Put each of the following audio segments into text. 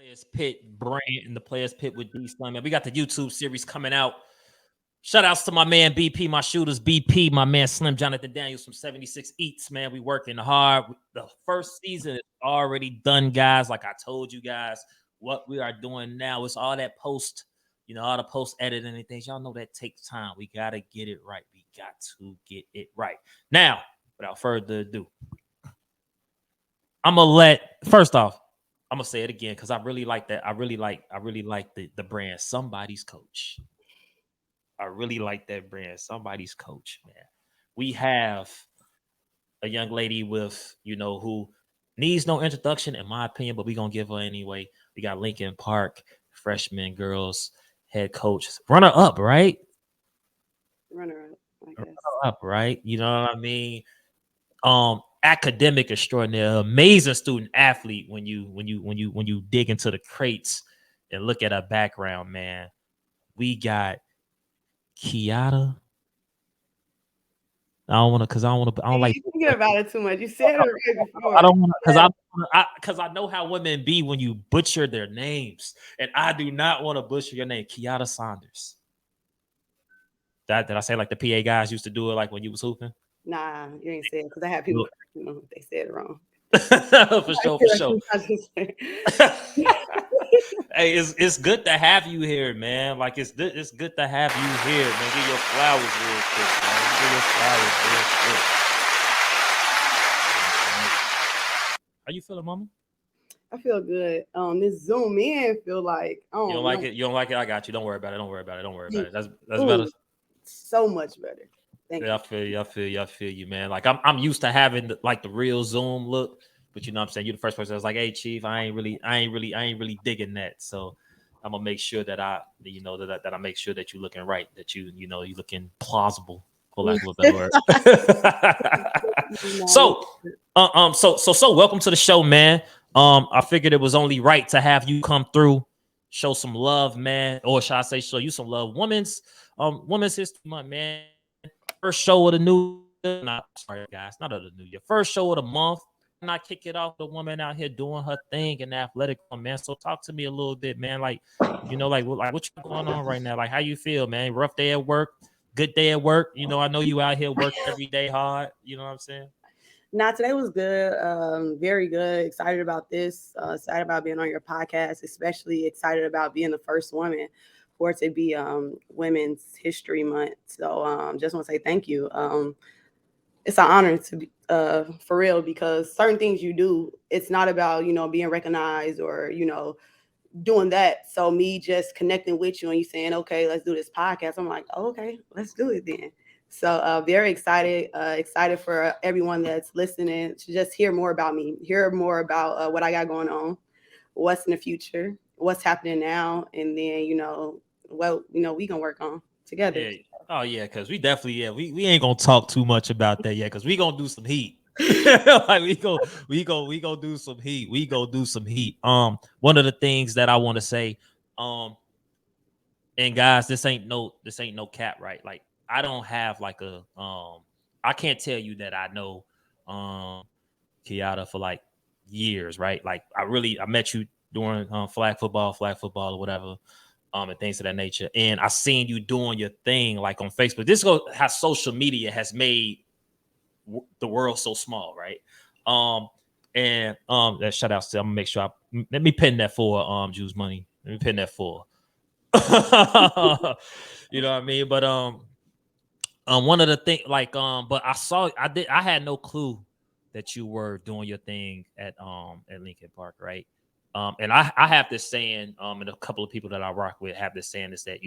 Players Pit brand and the Players Pit with D Slum. Man, we got the YouTube series coming out. Shout outs to my man BP, my shooters, BP, my man Slim Jonathan Daniels from 76 Eats, man. We working hard. The first season is already done, guys. Like I told you guys, what we are doing now is all that post, all the post editing and things. Y'all know that takes time. We got to get it right. We got to get it right. Now, without further ado, I'm gonna say it again because I really like that. I really like the brand Somebody's Coach. I really like that brand Somebody's Coach, man. We have a young lady with, who needs no introduction, in my opinion, but we're gonna give her anyway. We got Lincoln Park, freshman girls head coach, runner up, right? Runner up, I guess. Runner up, right? You know what I mean? Academic extraordinaire, amazing student athlete. When you dig into the crates and look at her background, man, we got Kietta. I don't like. You thinking about it too much. You said it right before. I don't want because I know how women be when you butcher their names, and I do not want to butcher your name, Kietta Saunders. Did I say like the PA guys used to do it, like when you was hooping? Nah, you ain't saying because I had people, they said it wrong. for sure. Hey, it's good to have you here, man. Like it's good to have you here, man. Give your flowers real quick, man. Give your flowers real quick. How you feeling, mama? I feel good. This Zoom in feel like you don't like it. You don't like it. I got you. Don't worry about it. That's better. So much better. Thank you. I feel you, man. Like I'm used to having the real Zoom look, but you know what I'm saying, you're the first person that's like, hey Chief, I ain't really digging that. So I'm gonna make sure that I make sure that you're looking right, that you're looking plausible, for lack of a better word. So welcome to the show, man. I figured it was only right to have you come through, show some love, man, or should I say show you some love. Women's History Month, man. First show of the new year. Not of the new year. First show of the month. Not kick it off the woman out here doing her thing in athletic, man. So talk to me a little bit, man. Like what you going on right now? Like how you feel, man? Rough day at work, good day at work. I know you out here working every day hard. You know what I'm saying? Nah, today was good. Very good. Excited about this. Excited about being on your podcast. Especially excited about being the first woman for it to be Women's History Month. So just want to say thank you. It's an honor to be for real, because certain things you do, it's not about being recognized or doing that. So me just connecting with you and you saying, okay, let's do this podcast, I'm like, oh, okay, let's do it then. So very excited for everyone that's listening to just hear more about me, hear more about what I got going on, what's in the future, what's happening now, and then we gonna work on together. Yeah. Oh yeah, because we definitely we ain't gonna talk too much about that yet, because we gonna do some heat. Like we go do some heat. We go do some heat. One of the things that I want to say, and guys, this ain't no cap, right? Like I don't have like I can't tell you that I know Kietta for like years, right? Like I met you during flag football or whatever. And things of that nature. And I seen you doing your thing like on Facebook. This is how social media has made the world so small, right? That shout out to, I'm gonna make sure let me pin that for Juice Money. Let me pin that for. You know what I mean? But one of the things, but I had no clue that you were doing your thing at Lincoln Park, right? And I have this saying, and a couple of people that I rock with have this saying, is that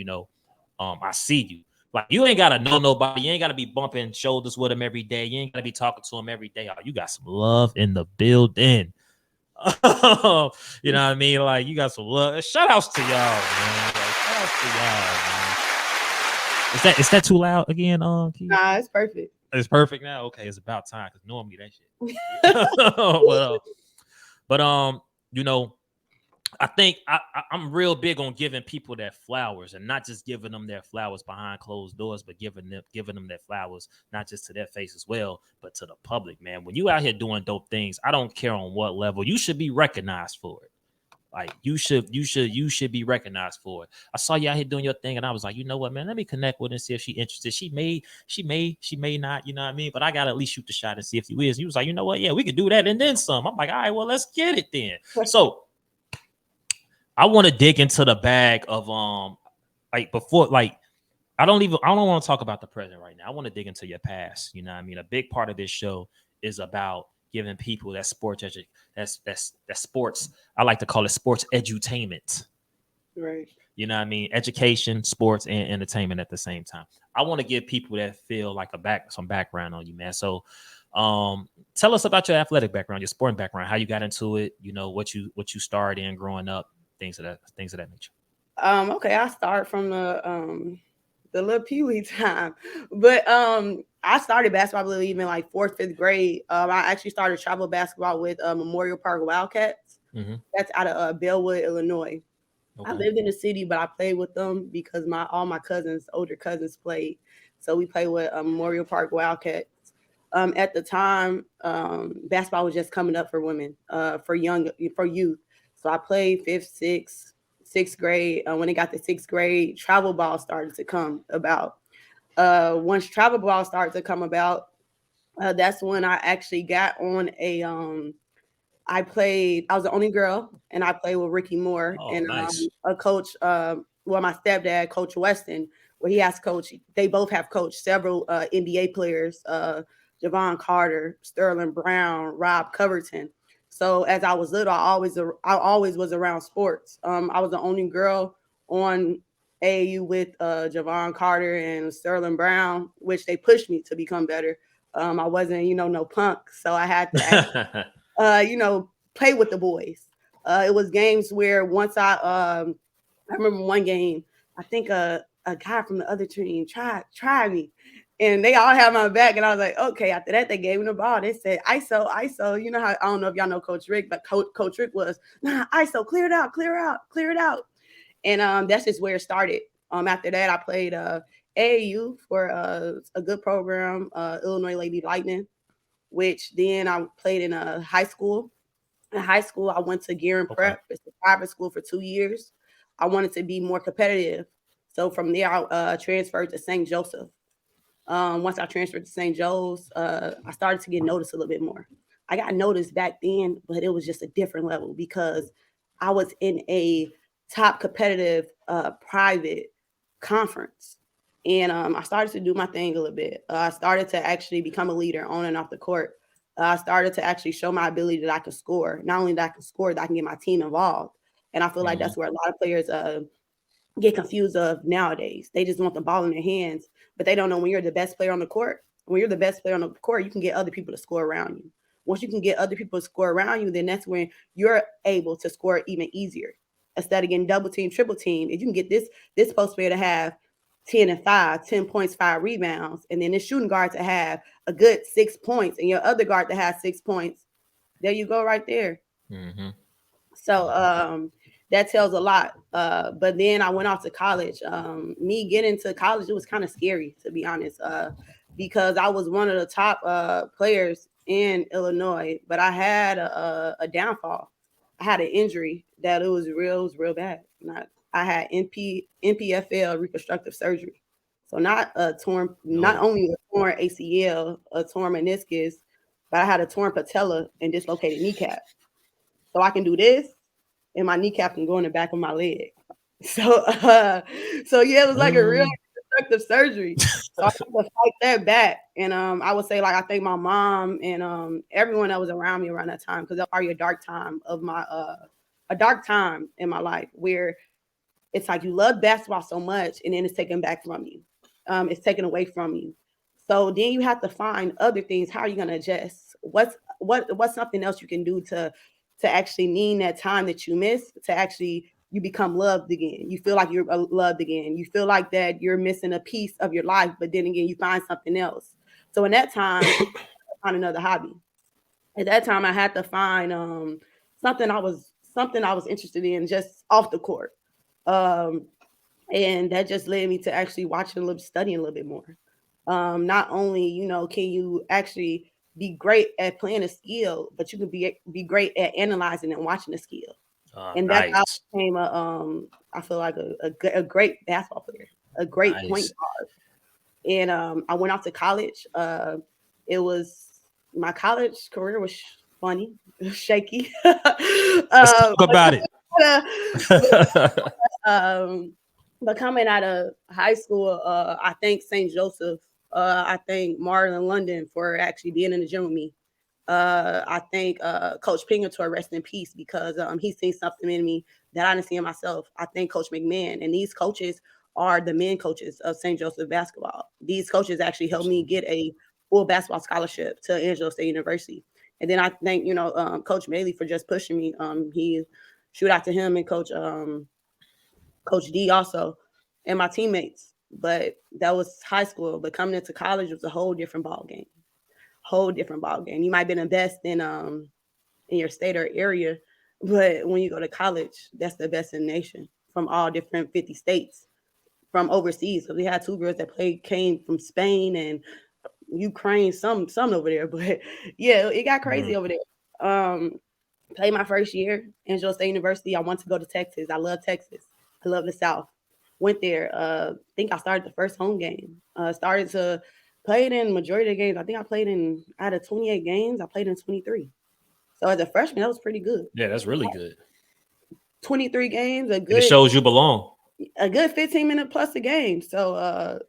I see you. Like you ain't gotta know nobody, you ain't gotta be bumping shoulders with them every day, you ain't gotta be talking to them every day. Oh, you got some love in the building. You know what I mean? Like you got some love. Shout outs to y'all, man. Shout outs to y'all, man. Is that too loud again? Keith? Nah, it's perfect. It's perfect now. Okay, it's about time because normally that shit. but I think I'm real big on giving people their flowers, and not just giving them their flowers behind closed doors, but giving them their flowers not just to their face as well, but to the public, man. When you out here doing dope things, I don't care on what level, you should be recognized for it. Like you should be recognized for it. I saw you out here doing your thing, and I was like, you know what, man, let me connect with her and see if she interested. She may not, you know what I mean? But I gotta at least shoot the shot and see if you is. He was like, you know what, yeah, we could do that and then some. I'm like, all right, well, let's get it then. So I want to dig into the bag of like before, like I don't want to talk about the present right now. I want to dig into your past. You know what I mean? A big part of this show is about giving people that that's sports. I like to call it sports edutainment. Right. You know what I mean? Education, sports, and entertainment at the same time. I want to give people that feel like some background on you, man. So tell us about your athletic background, your sporting background, how you got into it, you know, what you started in growing up, things of that nature. Okay, I start from the little peewee time, but I started basketball, I believe, even like fourth, fifth grade. I actually started travel basketball with Memorial Park Wildcats. Mm-hmm. That's out of Bellwood, Illinois. I Okay. lived in the city, but I played with them because all my cousins, older cousins, played. So we played with Memorial Park Wildcats. At the time, basketball was just coming up for women, for youth. So I played fifth, sixth grade. When it got to sixth grade, travel ball started to come about. Once travel ball started to come about, that's when I actually got on a I was the only girl, and I played with Ricky Moore Oh, and nice. a coach. Well, my stepdad, Coach Weston, where he has coached. They both have coached several NBA players, Javon Carter, Sterling Brown, Rob Coverton. So as I was little, I always was around sports. I was the only girl on AAU with Javon Carter and Sterling Brown, which they pushed me to become better. I wasn't, no punk, so I had to play with the boys. It was games where once I remember one game, I think a guy from the other team tried me, and they all had my back, and I was like, okay. After that, they gave me the ball. They said, ISO, ISO. You know how, I don't know if y'all know Coach Rick, but Coach Rick was, nah, ISO, clear it out, clear it out, clear it out. And that's just where it started. After that, I played AAU for a good program, Illinois Lady Lightning, which then I played in a high school. In high school, I went to Gearing Okay. Prep. It's a private school for 2 years. I wanted to be more competitive. So from there, I transferred to St. Joseph. Once I transferred to St. Joe's, I started to get noticed a little bit more. I got noticed back then, but it was just a different level because I was in a top competitive private conference. And I started to do my thing a little bit. I started to actually become a leader on and off the court. I started to actually show my ability that I could score. Not only that I could score, that I can get my team involved. And I feel like Mm-hmm. that's where a lot of players get confused of nowadays. They just want the ball in their hands, but they don't know when you're the best player on the court. When you're the best player on the court, you can get other people to score around you. Once you can get other people to score around you, then that's when you're able to score even easier. Instead of getting double team, triple team, if you can get this post player to have 10 and 5, 10 points, 5 rebounds, and then this shooting guard to have a good 6 points, and your other guard to have 6 points, there you go right there. Mm-hmm. So that tells a lot. But then I went off to college. Me getting to college, it was kind of scary, to be honest, because I was one of the top players in Illinois, but I had a downfall. I had an injury that it was real bad. I had NPFL reconstructive surgery. So not No. only a torn ACL, a torn meniscus, but I had a torn patella and dislocated kneecap. So I can do this, and my kneecap can go in the back of my leg. So, so yeah, it was like a real Mm. reconstructive surgery. So I had to fight that back, and I would say like I think my mom and everyone that was around me around that time because that was probably a dark time in my life where it's like you love basketball so much, and then it's taken back from you. It's taken away from you. So then you have to find other things. How are you going to adjust? What's something else you can do to actually mean that time that you missed to actually you become loved again. You feel like you're loved again. You feel like that you're missing a piece of your life, but then again, you find something else. So in that time, find another hobby. At that time, I had to find something I was interested in just off the court. Um, and that just led me to actually watching a little, studying a little bit more. Not only can you actually be great at playing a skill, but you can be great at analyzing and watching a skill. And that's how Nice. I became I feel like a great basketball player, a great point Nice. guard. And I went off to college. It was my college career was funny, shaky. Let's talk But about it. uh, um, but coming out of high school, I thank St. Joseph. I thank Marlon London for actually being in the gym with me. I thank Coach Pingator, rest in peace, because he seen something in me that I didn't see in myself. I thank Coach McMahon, and these coaches are the men coaches of St. Joseph basketball. These coaches actually helped me get a full basketball scholarship to Angelo State University. And then I thank Coach Bailey for just pushing me. He shoot out to him and Coach D also, and my teammates. But that was high school. But coming into college was a whole different ball game. Whole different ball game. You might be the best in your state or area, but when you go to college, that's the best in the nation from all different 50 states from overseas. So we had two girls that came from Spain and Ukraine, some over there. But yeah, it got crazy over there. Played my first year, Angelo State University. I want to go to Texas. I love Texas. I love the South. Went there. Think I started the first home game. Started to played in majority of the games. I think I played in out of 28 games, I played in 23. So as a freshman, that was pretty good. Yeah, that's really good. 23 games, And it shows you belong. a good 15-minute plus a game. So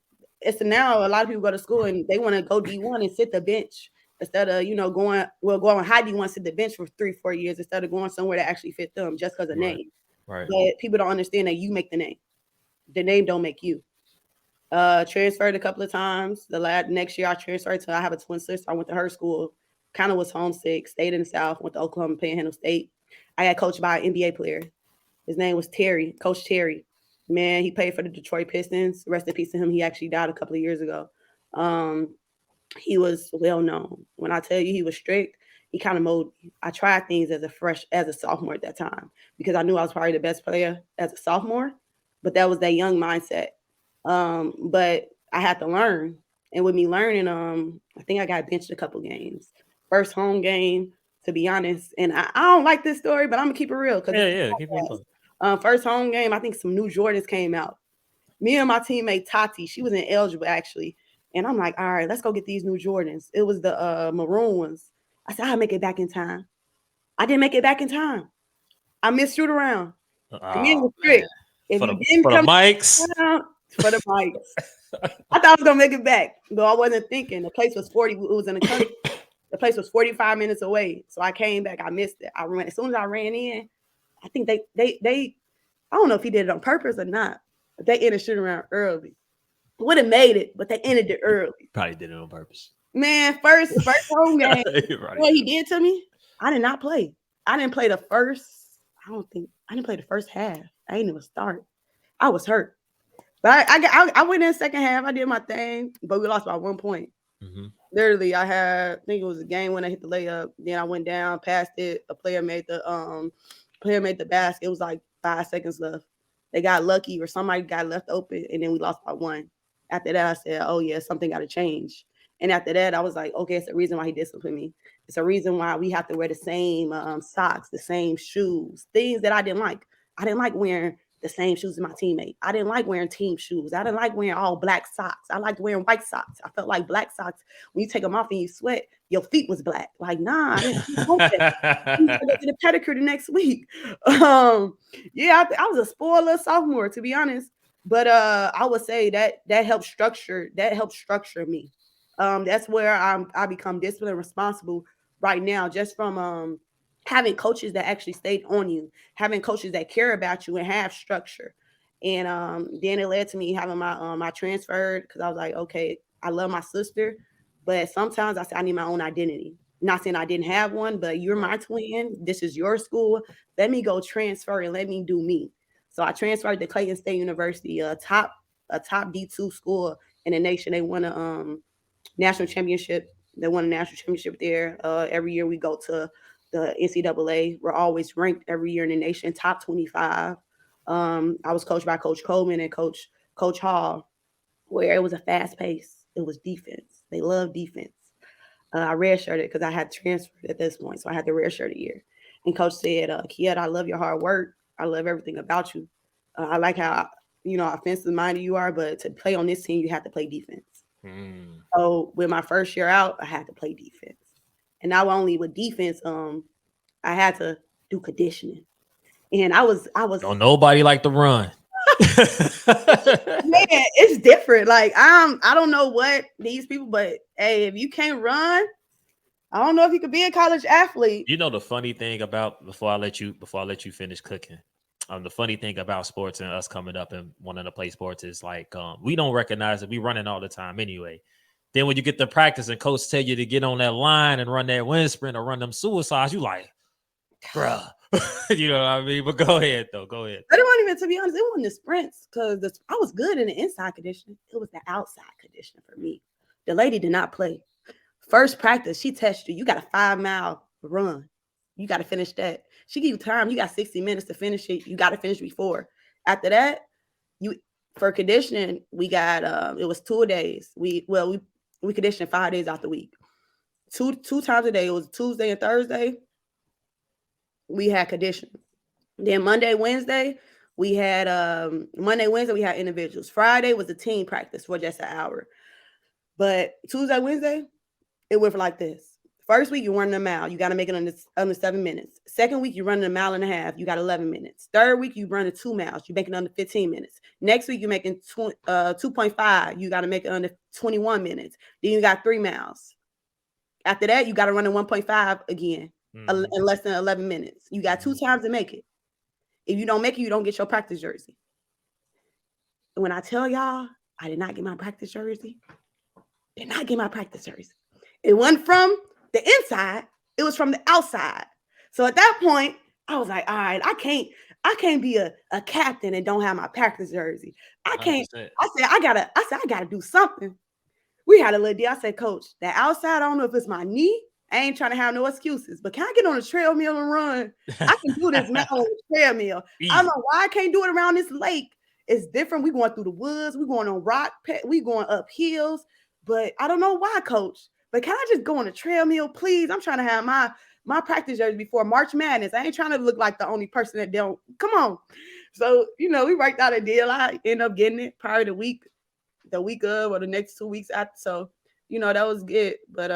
it's now a lot of people go to school and they want to go D1 and sit the bench instead of going high D1, sit the bench for 3-4 years instead of going somewhere that actually fit them just because of Right. name. Right. But people don't understand that you make the name. The name don't make you. Transferred a couple of times. Next year I transferred to I have a twin sister. I went to her school, kind of was homesick, stayed in the South, went to Oklahoma Panhandle State. I got coached by an NBA player. His name was Terry, Coach Terry. Man, he played for the Detroit Pistons. Rest in peace to him. He actually died a couple of years ago. Um, he was well known. When I tell you he was strict, he kind of molded me. I tried things as a sophomore at that time because I knew I was probably the best player as a sophomore, but that was that young mindset. But I had to learn. And with me learning, I think I got benched a couple games. First home game, to be honest. And I don't like this story, but I'm gonna keep it real because Yeah, it's yeah. Keep on. first home game. I think some new Jordans came out. Me and my teammate Tati, she was ineligible actually. And I'm like, all right, let's go get these new Jordans. It was the maroon ones. I said, I'll make it back in time. I didn't make it back in time. I missed shoot around. Community Oh was man. strict. If For you the didn't for the come mics. around for the mics, I thought I was gonna make it back, but I wasn't thinking. The place was 40. It was in the country. The place was 45 minutes away, so I came back. I missed it. I ran as soon as I ran in. I think they. I don't know if he did it on purpose or not, but they ended shooting around early. Would have made it, but they ended it early. Probably did it on purpose. Man, first home game. Right. What he did to me, I did not play. I didn't play the first. I didn't play the first half. I didn't even start. I was hurt. But I went in the second half. I did my thing, but we lost by 1 point. Mm-hmm. Literally, I think it was a game when I hit the layup. Then I went down, passed it. A player made the basket. It was like 5 seconds left. They got lucky, or somebody got left open, and then we lost by 1. After that, I said, "Oh yeah, something got to change." And after that, I was like, "Okay, it's the reason why he disciplined me. It's a reason why we have to wear the same socks, the same shoes, things that I didn't like. I didn't like wearing the same shoes as my teammate. I didn't like wearing team shoes. I didn't like wearing all black socks. I liked wearing white socks. I felt like black socks, when you take them off and you sweat, your feet was black. Like, nah, I didn't want that. I need to go to the pedicure the next week." Yeah, I was a spoiled little sophomore, to be honest. But I would say that helped structure me. That's where I become disciplined and responsible right now, just from having coaches that actually stayed on you, having coaches that care about you and have structure. And then it led to me having my transfer, because I was like, okay, I love my sister, but sometimes I said I need my own identity. Not saying I didn't have one, but you're my twin. This is your school. Let me go transfer and let me do me. So I transferred to Clayton State University, a top D2 school in the nation. They won a national championship. They won a national championship there. Every year we go to the NCAA. We're always ranked every year in the nation, top 25. I was coached by Coach Coleman and Coach Hall, where it was a fast pace. It was defense. They love defense. I redshirted because I had transferred at this point, so I had to redshirt a year. And coach said, Kietta, I love your hard work. I love everything about you. I like how, offensive minded you are, but to play on this team, you have to play defense. Mm. So with my first year out, I had to play defense. And not only with defense, I had to do conditioning. And I was Don't nobody like to run. man, it's different. Like I don't know what these people, but hey, if you can't run, I don't know if you could be a college athlete. You know the funny thing about before I let you finish cooking. The funny thing about sports and us coming up and wanting to play sports is like we don't recognize that we running all the time anyway. Then when you get to practice and coach tell you to get on that line and run that wind sprint or run them suicides, you like, bruh. You know what I mean? But go ahead though. Go ahead. But it wasn't even, to be honest, it wasn't the sprints because I was good in the inside conditioning. It was the outside conditioning for me. The lady did not play. First practice, she tested you. You got a 5-mile run. You got to finish that. She give you time. You got 60 minutes to finish it. You got to finish before. After that, you for conditioning, we got it was 2 days. We conditioned 5 days out the week. Two times a day. It was Tuesday and Thursday. We had conditioning. Then Monday, Wednesday, we had individuals. Friday was a team practice for just an hour. But Tuesday, Wednesday, it went for like this. First week, you run a mile. You got to make it under 7 minutes. Second week, you run a mile and a half. You got 11 minutes. Third week, you run 2 miles. You make it under 15 minutes. Next week, you're making 2.5. You got to make it under 21 minutes. Then you got 3 miles. After that, you got to run a 1.5 again in less than 11 minutes. You got 2 times to make it. If you don't make it, you don't get your practice jersey. And when I tell y'all, I did not get my practice jersey. Did not get my practice jersey. It wasn't from the inside. It was from the outside. So at that point, I was like, all right, I can't be a captain and don't have my practice jersey. I can't. 100%. I said, I gotta do something. We had a little deal. I said, coach, that outside, I don't know if it's my knee. I ain't trying to have no excuses, but can I get on a treadmill and run? I can do this now on a treadmill. Easy. I don't know why I can't do it around this lake. It's different. We going through the woods. We going on rock. We going up hills. But I don't know why, coach. But can I just go on a treadmill, please? I'm trying to have my practice jersey before March Madness. I ain't trying to look like the only person that don't. Come on. So, we worked out a deal. I ended up getting it probably the week of or the next 2 weeks after. So, that was good. But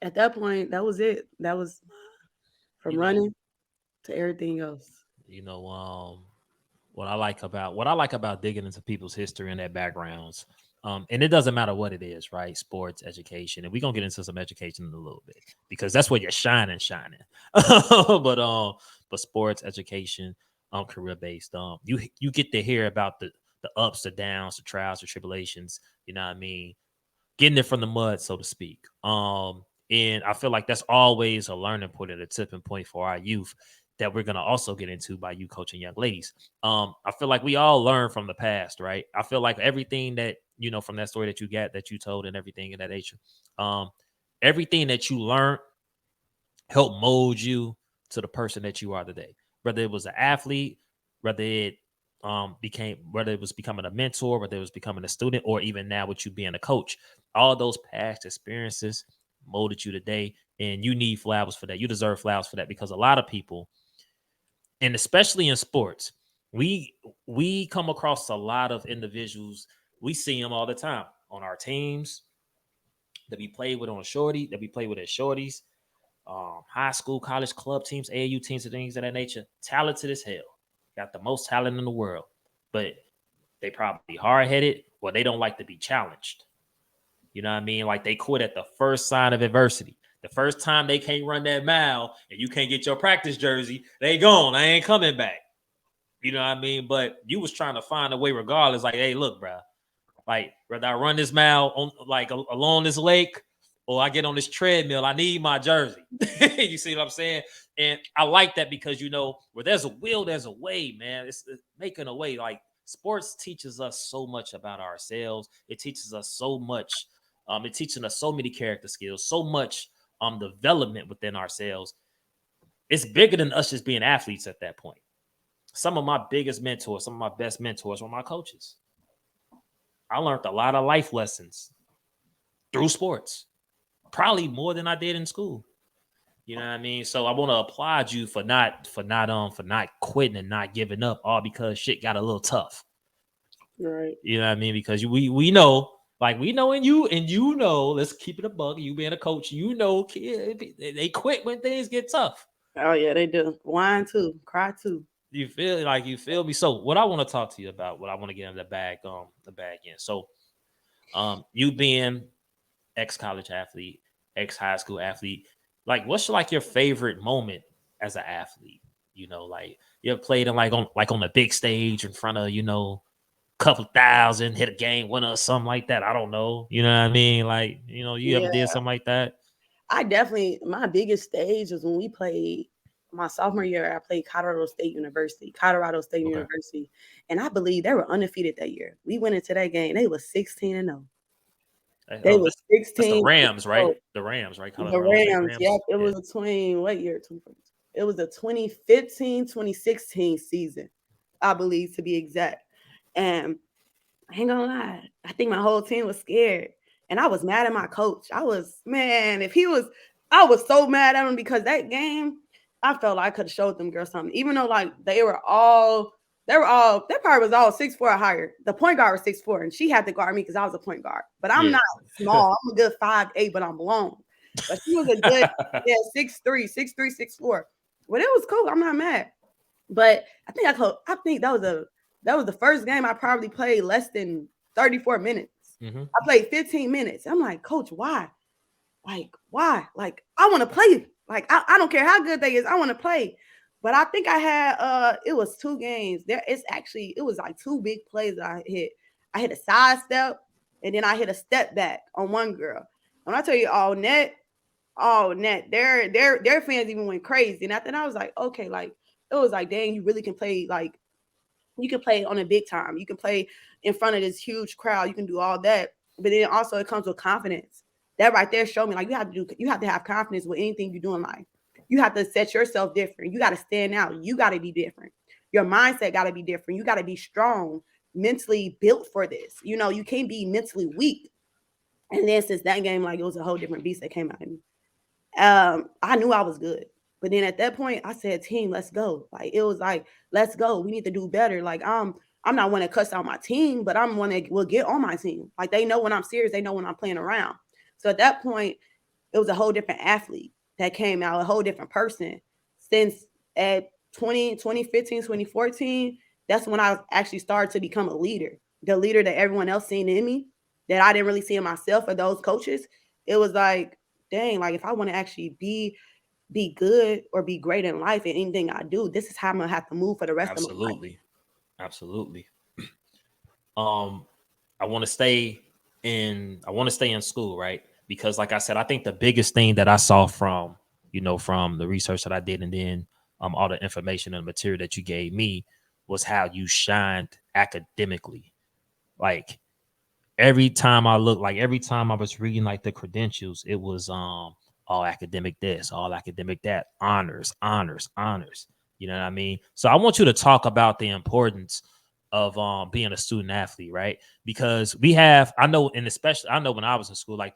at that point, that was it. That was from running to everything else. What I like about digging into people's history and their backgrounds, and it doesn't matter what it is, right? Sports, education, and we're gonna get into some education in a little bit because that's where you're shining. But sports, education, career based, you get to hear about the ups, the downs, the trials, the tribulations. You know what I mean? Getting it from the mud, so to speak. And I feel like that's always a learning point and a tipping point for our youth that we're going to also get into by you coaching young ladies. I feel like we all learn from the past, right? I feel like everything that, from that story that you told and everything in that nature, everything that you learned helped mold you to the person that you are today. Whether it was an athlete, whether it was becoming a mentor, whether it was becoming a student, or even now with you being a coach, all those past experiences molded you today, and you need flowers for that. You deserve flowers for that, because a lot of people, and especially in sports, we come across a lot of individuals. We see them all the time on our teams that we play with on shorty, that we play with as shorties, high school, college, club teams, AAU teams, and things of that nature. Talented as hell, got the most talent in the world, but they probably hard-headed, or they don't like to be challenged. You know what I mean? Like they quit at the first sign of adversity. The first time they can't run that mile and you can't get your practice jersey, they gone. I ain't coming back. You know what I mean? But you was trying to find a way regardless. Like, hey, look, bro. Like, whether I run this mile on along this lake or I get on this treadmill, I need my jersey. You see what I'm saying? And I like that because, where there's a will, there's a way, man. It's making a way. Like, sports teaches us so much about ourselves. It teaches us so much. It's teaching us so many character skills, so much development within ourselves. It's bigger than us just being athletes at that point. Some of my biggest mentors, some of my best mentors were my coaches. I learned a lot of life lessons through sports, probably more than I did in school. You know what I mean? So I want to applaud you for not quitting and not giving up, all because shit got a little tough. Right. You know what I mean? Because we know, like we know, and you know, let's keep it a bug. You being a coach, you know, they quit when things get tough. Oh yeah, they do. Whine too, cry too. You feel me? So what I want to talk to you about, what I want to get in the bag in. So you being ex college athlete, ex high school athlete, like what's like your favorite moment as an athlete? You know, like you ever played in like on the big stage in front of, you know, couple thousand, hit a game winner or something like that. I don't know. You know what I mean? Like, you know, you ever Yeah, did something like that? I definitely my biggest stage was when we played my sophomore year. I played Colorado State Okay. University, and I believe they were undefeated that year. We went into that game; they was 16-0. They Oh, was that's the 16. Rams, right? Oh, The Rams, right? the Colorado State Rams. Rams. Yep, it Yeah. was between what year? It was a 2015-2016 season, I believe, to be exact. And I ain't gonna lie. I think my whole team was scared. And I was mad at my coach. Man, if he was, I was so mad at him because that game, I felt like I could have showed them girls something. Even though like their part was all 6'4" or higher. The point guard was 6'4", and she had to guard me because I was a point guard. But I'm Yeah. not small. I'm a good 5'8", but I'm long. But she was a good, yeah, 6'3", 6'3", 6'4". But it was cool. I'm not mad. But I think that was the first game I probably played less than 34 minutes. Hmm. I played 15 minutes. I'm like, coach, why? Like, why? Like, I want to play. Like, I don't care how good they is, I want to play. But I think I had it was 2 games. It was like 2 big plays that I hit. I hit a side step and then I hit a step back on one girl. When I tell you all net, their fans even went crazy. And after that, I was like, okay, like it was like, dang, you really can play like you can play on a big time. You can play in front of this huge crowd. You can do all that. But then also it comes with confidence. That right there showed me like you have to have confidence with anything you do in life. You have to set yourself different. You got to stand out. You got to be different. Your mindset got to be different. You got to be strong, mentally built for this. You know, you can't be mentally weak. And then since that game, like it was a whole different beast that came out of me. I knew I was good. But then at that point, I said, team, let's go. Like it was like, let's go. We need to do better. Like I'm not one to cuss out my team, but I'm one that will get on my team. Like they know when I'm serious, they know when I'm playing around. So at that point, it was a whole different athlete that came out, a whole different person. Since at 2015, 2014, that's when I actually started to become a leader. The leader that everyone else seen in me, that I didn't really see in myself or those coaches. It was like, dang, like if I want to actually be good or be great in life in anything I do, this is how I'm gonna have to move for the rest of my life. Absolutely. Absolutely. Um, I want to stay in school, right? Because like I said, I think the biggest thing that I saw from, you know, from the research that I did and then all the information and material that you gave me was how you shined academically. Like every time I was reading like the credentials, it was all academic this, all academic that, honors, honors, honors. You know what I mean? So I want you to talk about the importance of being a student athlete, right? Because we have, I know, and especially I know when I was in school, like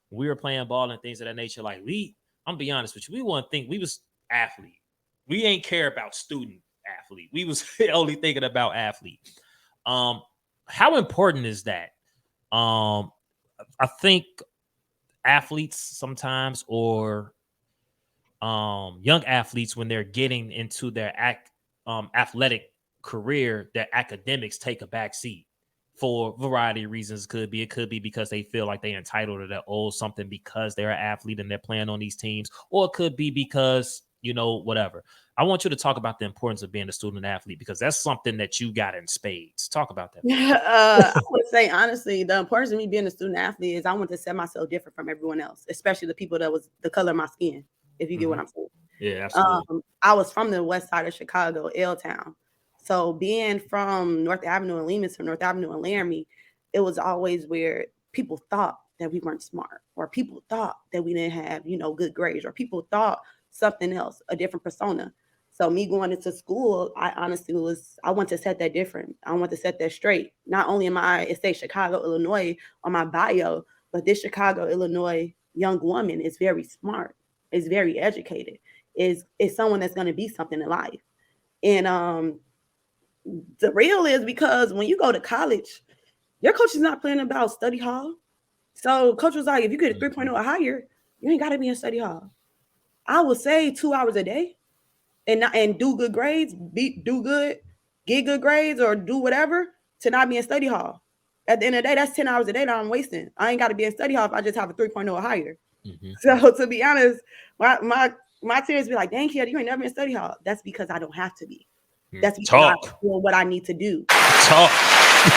when we were playing ball and things of that nature, like I'm gonna be honest with you, we wouldn't think we was athlete. We ain't care about student athlete. We was only thinking about athlete. Um, how important is that? I think athletes sometimes, or young athletes, when they're getting into their athletic career, their academics take a back seat for a variety of reasons. It could be because they feel like they're entitled to that old something because they're an athlete and they're playing on these teams, or it could be because, you know, whatever. I want you to talk about the importance of being a student athlete because that's something that you got in spades. Talk about that for I would say honestly, the importance of me being a student athlete is I want to set myself different from everyone else, especially the people that was the color of my skin. If you me. get what I'm saying. Yeah, absolutely. I was from the west side of Chicago, L Town. So being from North Avenue and Leamington, North Avenue and Laramie, it was always where people thought that we weren't smart, or people thought that we didn't have, good grades, or people thought something else, a different persona. So me going into school, I want to set that different. I want to set that straight. Not only am I, it say Chicago, Illinois on my bio, but this Chicago, Illinois young woman is very smart. is very educated, is someone that's going to be something in life. And the real is because when you go to college, your coach is not playing about study hall. So coach was like, if you get a 3.0 or higher, you ain't got to be in study hall. I would say 2 hours a day and do good grades, do good, get good grades, or do whatever to not be in study hall. At the end of the day, that's 10 hours a day that I'm wasting. I ain't got to be in study hall if I just have a 3.0 or higher. Mm-hmm. So to be honest, my teachers be like, dang, Kietta, you ain't never in study hall. That's because I don't have to be. That's because I'm doing what I need to do. Talk.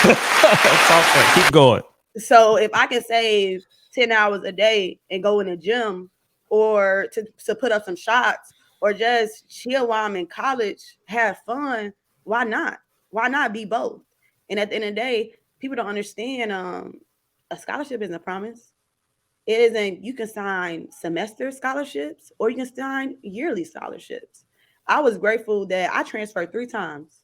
Talk. Keep going. So if I can save 10 hours a day and go in the gym or to put up some shots or just chill while I'm in college, have fun, why not? Why not be both? And at the end of the day, people don't understand a scholarship isn't a promise. It isn't, you can sign semester scholarships or you can sign yearly scholarships. I was grateful that I transferred 3 times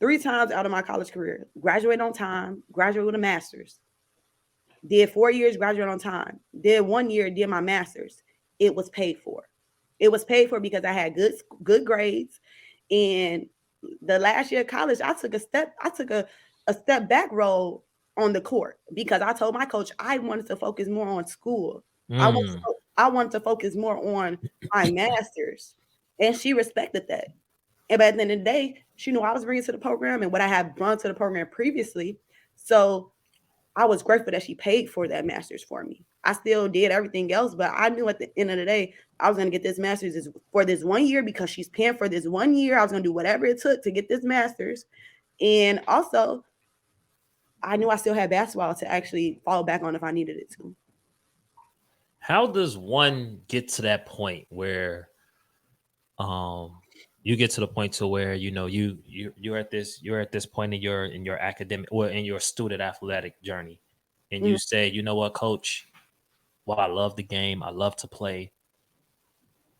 out of my college career. Graduated on time, graduated with a master's. Did 4 years, graduated on time. Did 1 year, did my master's. It was paid for. It was paid for because I had good grades. And the last year of college, I took a step back role on the court because I told my coach I wanted to focus more on school. I wanted to focus more on my master's. And she respected that. And by the end of the day, she knew I was bringing to the program and what I had brought to the program previously. So I was grateful that she paid for that master's for me. I still did everything else, but I knew at the end of the day, I was going to get this master's for this 1 year because she's paying for this 1 year. I was going to do whatever it took to get this master's. And also, I knew I still had basketball to actually fall back on if I needed it to. How does one get to that point where you get to the point to where you're at this point in your academic or in your student athletic journey, and you say, you know what, coach, well, I love the game, I love to play,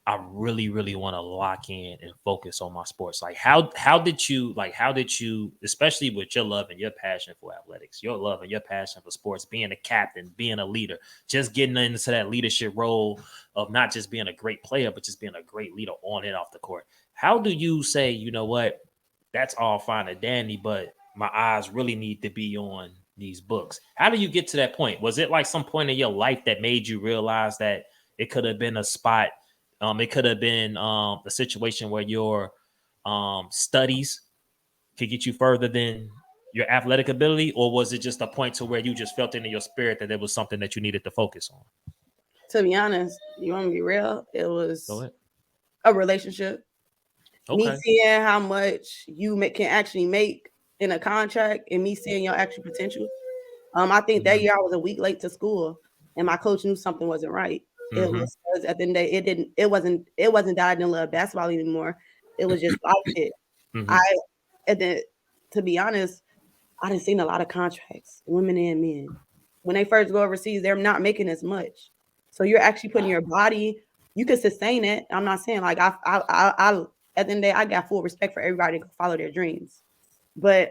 I really, really want to lock in and focus on my sports. Like how did you, especially with your love and your passion for athletics, your love and your passion for sports, being a captain, being a leader, just getting into that leadership role of not just being a great player, but just being a great leader on and off the court. How do you say, you know what, that's all fine and dandy, but my eyes really need to be on these books? How do you get to that point? Was it like some point in your life that made you realize that it could have been a spot? It could have been a situation where your studies could get you further than your athletic ability, or was it just a point to where you just felt in your spirit that there was something that you needed to focus on? To be honest, you want to be real? It was a relationship. Okay. Me seeing how much you can actually make in a contract, and me seeing your actual potential. I think that year I was a week late to school, and my coach knew something wasn't right. It was at the end of the day, it wasn't that I didn't love basketball anymore. It was just like it. To be honest, I didn't see a lot of contracts, women and men. When they first go overseas, they're not making as much. So you're actually putting your body, you can sustain it. I'm not saying like I at the end of the day, I got full respect for everybody to follow their dreams. But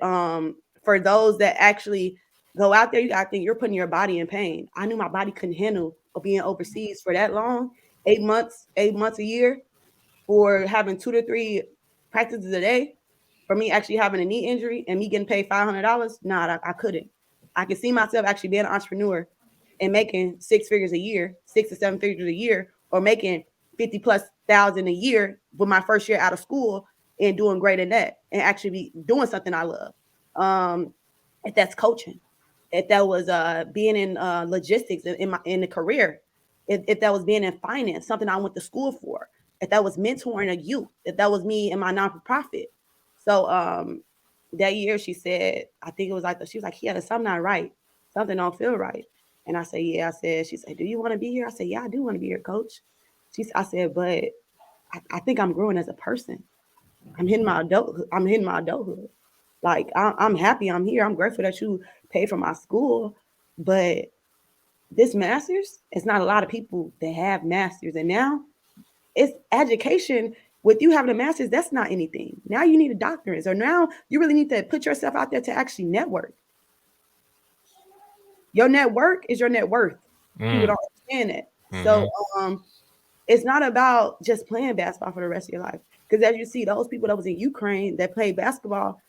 for those that actually go out there, you got to think you're putting your body in pain. I knew my body couldn't handle being overseas for that long, 8 months a year, for having 2 to 3 practices a day, for me actually having a knee injury and me getting paid $500. Nah, I couldn't. I could see myself actually being an entrepreneur and making 6 figures a year, 6 to 7 figures a year, or making 50,000+ a year with my first year out of school and doing great in that and actually be doing something I love. If that's coaching, if that was being in logistics in the career, if that was being in finance, something I went to school for, if that was mentoring a youth, if that was me in my non-for-profit. So that year she said, I think it was like, she was like, yeah, something not right. Something don't feel right. And I said, yeah. She said, do you want to be here? I said, yeah, I do want to be here, coach. I said, but I think I'm growing as a person. I'm hitting my adulthood. Like, I'm happy I'm here. I'm grateful that you paid for my school. But this master's, it's not a lot of people that have masters. And now it's education. With you having a master's, that's not anything. Now you need a doctorate. So now you really need to put yourself out there to actually network. Your network is your net worth. People don't understand that. So it's not about just playing basketball for the rest of your life. Because as you see, those people that was in Ukraine that played basketball,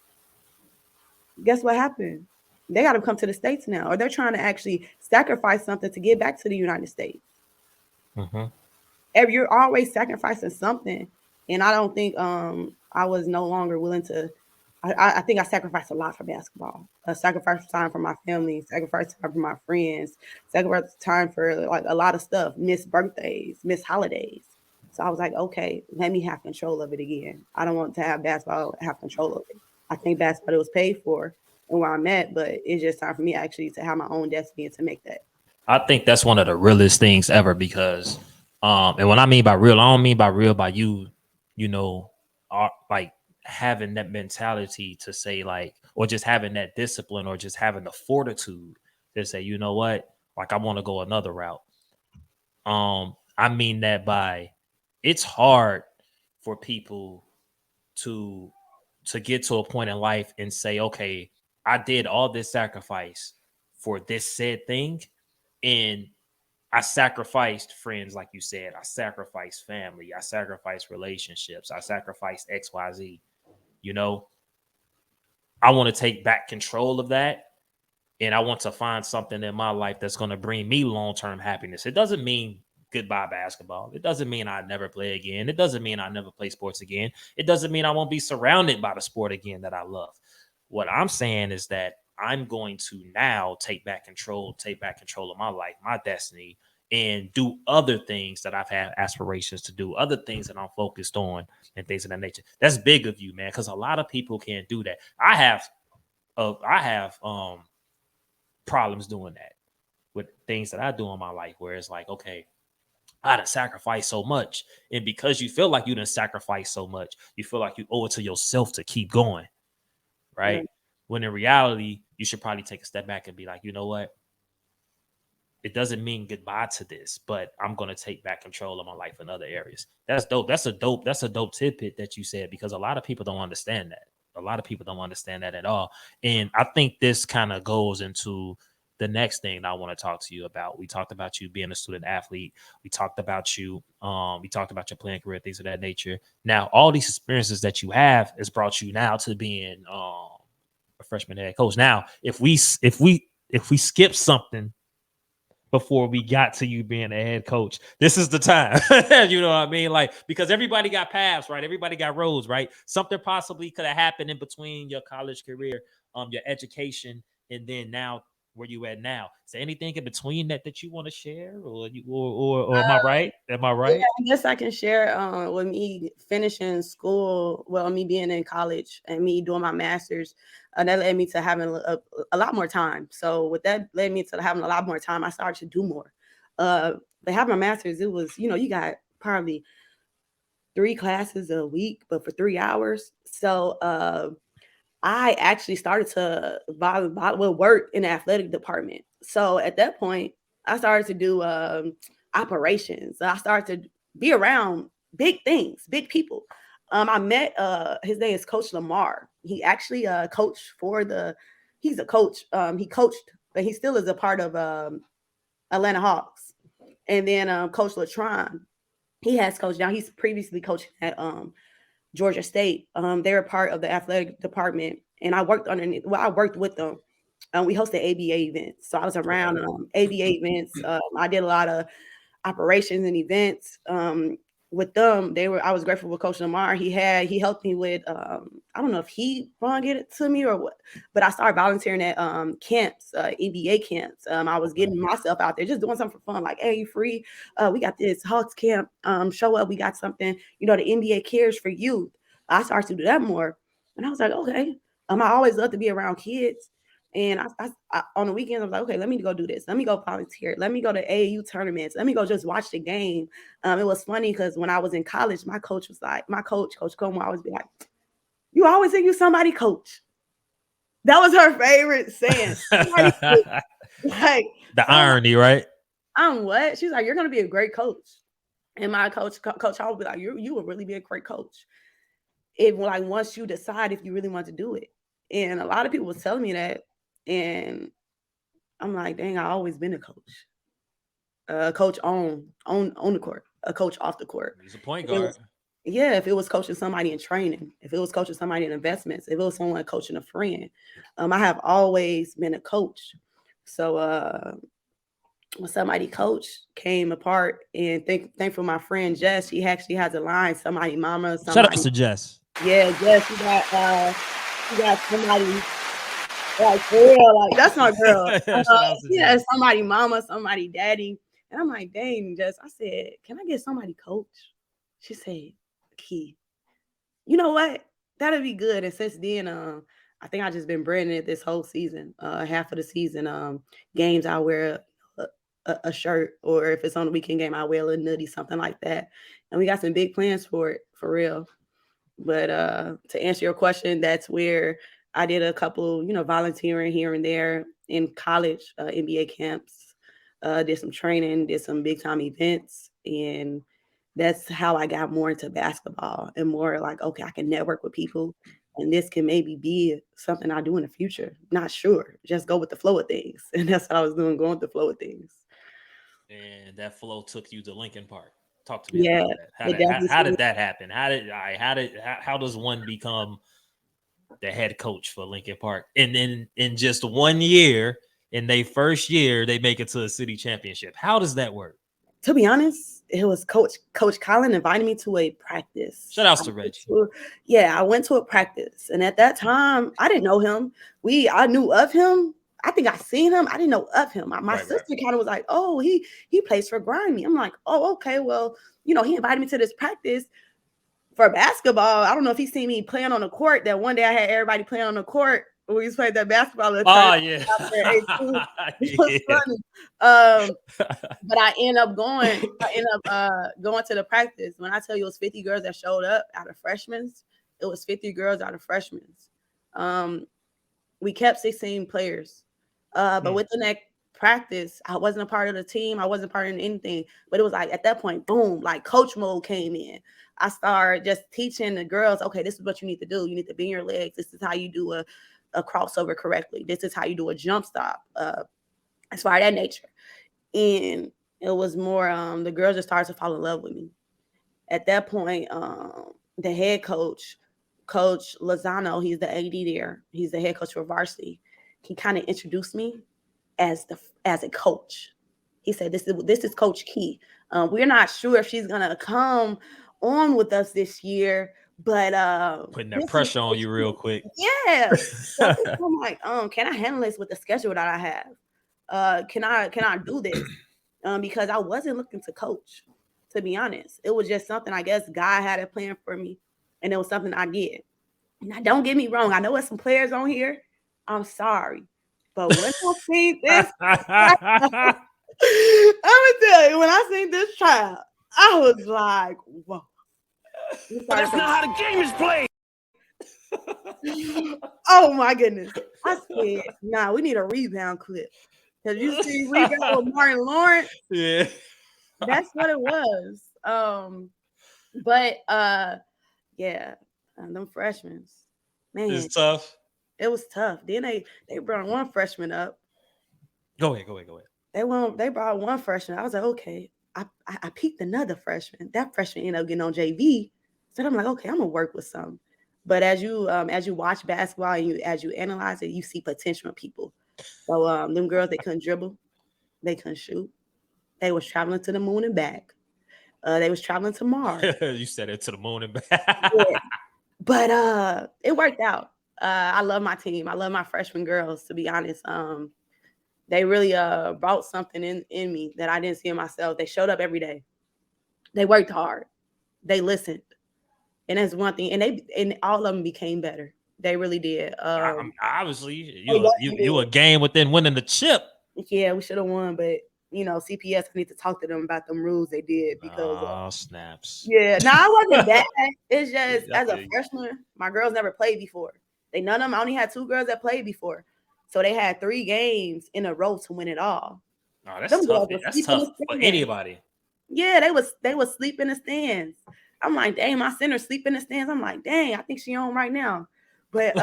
guess what happened? They got to come to the States now, or they're trying to actually sacrifice something to get back to the United States. Mm-hmm. You're always sacrificing something, and I don't think I was no longer willing to. I think I sacrificed a lot for basketball. Sacrifice time for my family, sacrifice time for my friends, sacrifice time for like a lot of stuff. Miss birthdays, miss holidays. So I was like, okay, let me have control of it again. I don't want to have basketball have control of it. I think basketball was paid for and where I'm at, but it's just time for me actually to have my own destiny and to make that. I think that's one of the realest things ever because, and when I mean by real, I don't mean by real by you, you know, are like having that mentality to say like, or just having that discipline, or just having the fortitude to say, you know what, like I want to go another route. I mean that by it's hard for people to get to a point in life and say, okay, I did all this sacrifice for this said thing, and I sacrificed friends, like you said. I sacrificed family. I sacrificed relationships. I sacrificed XYZ. You know, I want to take back control of that. And I want to find something in my life that's going to bring me long term happiness. It doesn't mean goodbye basketball. It doesn't mean I never play again. It doesn't mean I never play sports again. It doesn't mean I won't be surrounded by the sport again that I love. What I'm saying is that I'm going to now take back control of my life, my destiny, and do other things that I've had aspirations to do, other things that I'm focused on, and things of that nature. That's big of you, man, because a lot of people can't do that. I have problems doing that with things that I do in my life, where it's like, okay, I done sacrificed so much. And because you feel like you done sacrificed so much, you feel like you owe it to yourself to keep going. Yeah. Right. When in reality, you should probably take a step back and be like, you know what? It doesn't mean goodbye to this, but I'm gonna take back control of my life in other areas. That's dope. That's a dope tidbit that you said, because a lot of people don't understand that. A lot of people don't understand that at all. And I think this kind of goes into the next thing I want to talk to you about. We talked about you being a student athlete. We talked about your playing career, things of that nature. Now, all these experiences that you have has brought you now to being a freshman head coach. Now, if we skip something before we got to you being a head coach, this is the time. You know what I mean? Like, because everybody got paths, right? Everybody got roads, right? Something possibly could have happened in between your college career, your education, and then now where you at now. Is there anything in between that you want to share, or am I right? Am I Yeah, right? I guess I can share with me finishing school, well, me being in college and me doing my master's, that led me to having a lot more time. So with that led me to having a lot more time, I started to do more. But having my master's, it was, you got probably 3 classes a week, but for 3 hours. So I actually started to work in the athletic department. So at that point, I started to do operations. I started to be around big things, big people. I met his name is Coach Lamar. He actually coached for the. He's a coach. He coached, but he still is a part of Atlanta Hawks. And then Coach Latron, he has coached now. He's previously coached at Georgia State. They were part of the athletic department, and I worked underneath. Well, I worked with them. We hosted ABA events, so I was around Okay. ABA events. I did a lot of operations and events. With them, I was grateful with Coach Lamar. He helped me with I don't know if he want to get it to me or what, but I started volunteering at camps, EBA camps. I was Okay. getting myself out there, just doing something for fun, like, hey, you free? We got this Hawks camp. Show up. We got something. The NBA cares for youth. I started to do that more, and I was like, okay. I always love to be around kids. And on the weekends, I was like, okay, let me go do this. Let me go volunteer. Let me go to AAU tournaments. Let me go just watch the game. It was funny because when I was in college, my coach was like, Coach Como, always be like, you always think you somebody coach. That was her favorite saying. Somebody coach. Like, The so irony, right? I'm what? She's like, you're gonna be a great coach. And my coach, I would be like, you will really be a great coach. If like once you decide if you really want to do it. And a lot of people was telling me that. And I'm like, dang, I always been a coach. Coach on the court. a coach off the court. He's a point If it guard. was, yeah, if it was coaching somebody in training, if it was coaching somebody in investments, if it was someone coaching a friend, I have always been a coach. So when somebody coach came apart, and thankful my friend Jess, she actually has a line, somebody mama, Shout out somebody. to Jess. Yeah, Jess, you got somebody like for real, like that's my girl. Shout out to Yeah, Jess. somebody mama, somebody daddy. And I'm like, dang, Jess. I said, can I get somebody coach? She said, Key. You know what? That'd be good. And since then, I think I just been branding it this whole season. Half of the season, games I wear a shirt, or if it's on the weekend game, I wear a little nutty, something like that. And we got some big plans for it, for real. But to answer your question, that's where I did a couple, volunteering here and there in college, NBA camps, did some training, did some big time events. And that's how I got more into basketball and more like, okay, I can network with people. And this can maybe be something I do in the future. Not sure. Just go with the flow of things. And that's what I was doing, going with the flow of things. And that flow took you to Lincoln Park. Talk to me Yeah, about that. it definitely. How did that happen? How does one become the head coach for Lincoln Park? And then in just 1 year, in their first year, they make it to a city championship. How does that work? To be honest, it was Coach Colin invited me to a practice. Shout out to Reggie. I went to a practice, and at that time, I didn't know him. I knew of him. I think I seen him. I didn't know of him. My sister kind of was like, "Oh, he plays for Grimy." I'm like, "Oh, okay. Well, he invited me to this practice for basketball. I don't know if he seen me playing on the court. That one day I had everybody playing on the court. We just played that basketball. Oh yeah, it was funny. But I end up going to the practice. When I tell you it was 50 girls that showed up out of freshmen, it was 50 girls out of freshmen. We kept 16 players. But within that practice, I wasn't a part of the team. I wasn't part of anything. But it was like at that point, boom, like coach mode came in. I started just teaching the girls, okay, this is what you need to do. You need to bend your legs. This is how you do a crossover correctly. This is how you do a jump stop. As far as that nature. And it was more, the girls just started to fall in love with me. At that point, the head coach, Coach Lozano, he's the AD there. He's the head coach for varsity. He kind of introduced me as a coach. He said, "This is Coach Key. We're not sure if she's gonna come on with us this year, but putting that pressure on you real quick." Yeah. So I'm like, can I handle this with the schedule that I have? Can I do this? Because I wasn't looking to coach, to be honest. It was just something I guess God had a plan for me, and it was something I did. Now, don't get me wrong. I know there's some players on here. I'm sorry, but when I seen this, I'm gonna tell you, when I seen this child, I was like, whoa. That's not how the game is played. Oh my goodness. I said, nah, we need a rebound clip. Because you see rebound with Martin Lawrence. Yeah. That's what it was. But yeah, them freshmen. Man. It's tough. It was tough. Then they brought one freshman up. Go ahead. They brought one freshman. I was like, okay. I peeked another freshman. That freshman ended up getting on JV. So I'm like, okay, I'm gonna work with some. But as you watch basketball and as you analyze it, you see potential in people. So them girls, they couldn't dribble, they couldn't shoot. They was traveling to the moon and back. They was traveling to Mars. You said it, to the moon and back. Yeah. But it worked out. I love my team. I love my freshman girls, to be honest. They really brought something in me that I didn't see in myself. They showed up every day. They worked hard. They listened. And that's one thing. And all of them became better. They really did. Obviously, you a game within winning the chip. Yeah, we should have won, but CPS, I need to talk to them about them rules they did because snaps. Yeah, no, I wasn't bad. It's just as a freshman, my girls never played before. None of them. I only had 2 girls that played before, so they had 3 games in a row to win it all. Oh, that's tough. That's tough for anybody. Yeah, they was sleep in the stands. I'm like, dang, my center sleep in the stands. I'm like, dang, I think she on right now. But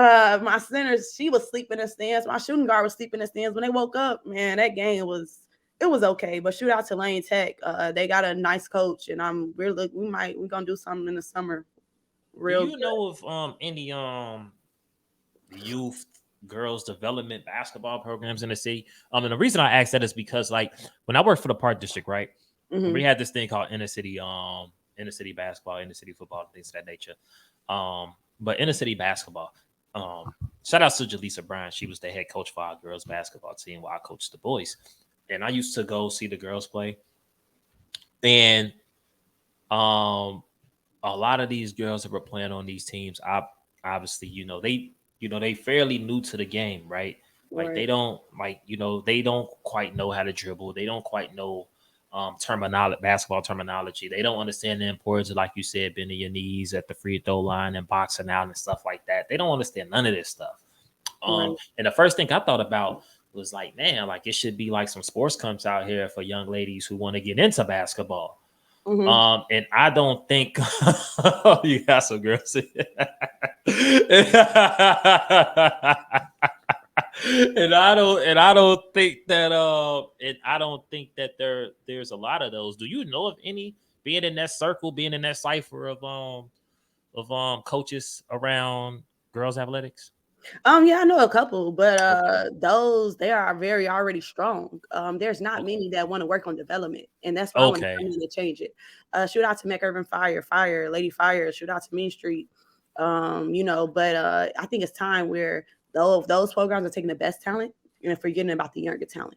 my center, she was sleeping in the stands. My shooting guard was sleeping in the stands. When they woke up, man, that game was It was okay, but shoot out to Lane Tech. They got a nice coach, and we're gonna do something in the summer. Do Real you good. know of any youth girls development basketball programs in the city? And the reason I asked that is because like when I worked for the Park District, right, we had this thing called inner city basketball, inner city football, things of that nature. But inner city basketball. Shout out to Jaleesa Bryan. She was the head coach for our girls basketball team while I coached the boys. And I used to go see the girls play. And a lot of these girls that were playing on these teams, obviously, they fairly new to the game, right? Like they don't they don't quite know how to dribble. They don't quite know basketball terminology. They don't understand the importance of, like you said, bending your knees at the free throw line and boxing out and stuff like that. They don't understand none of this stuff. And the first thing I thought about was like, man, like it should be like some sports camps out here for young ladies who want to get into basketball. And I don't think you got some girls. And I don't think that there's a lot of those. Do you know of any, being in that circle, being in that cipher of coaches around girls athletics? Yeah, I know a couple, but they are very already strong. There's not many that want to work on development, and that's why I want to come in to change it. Shoot out to McIrvin Fire, Lady Fire. Shoot out to Mean Street. But I think it's time where those programs are taking the best talent and forgetting about the younger talent.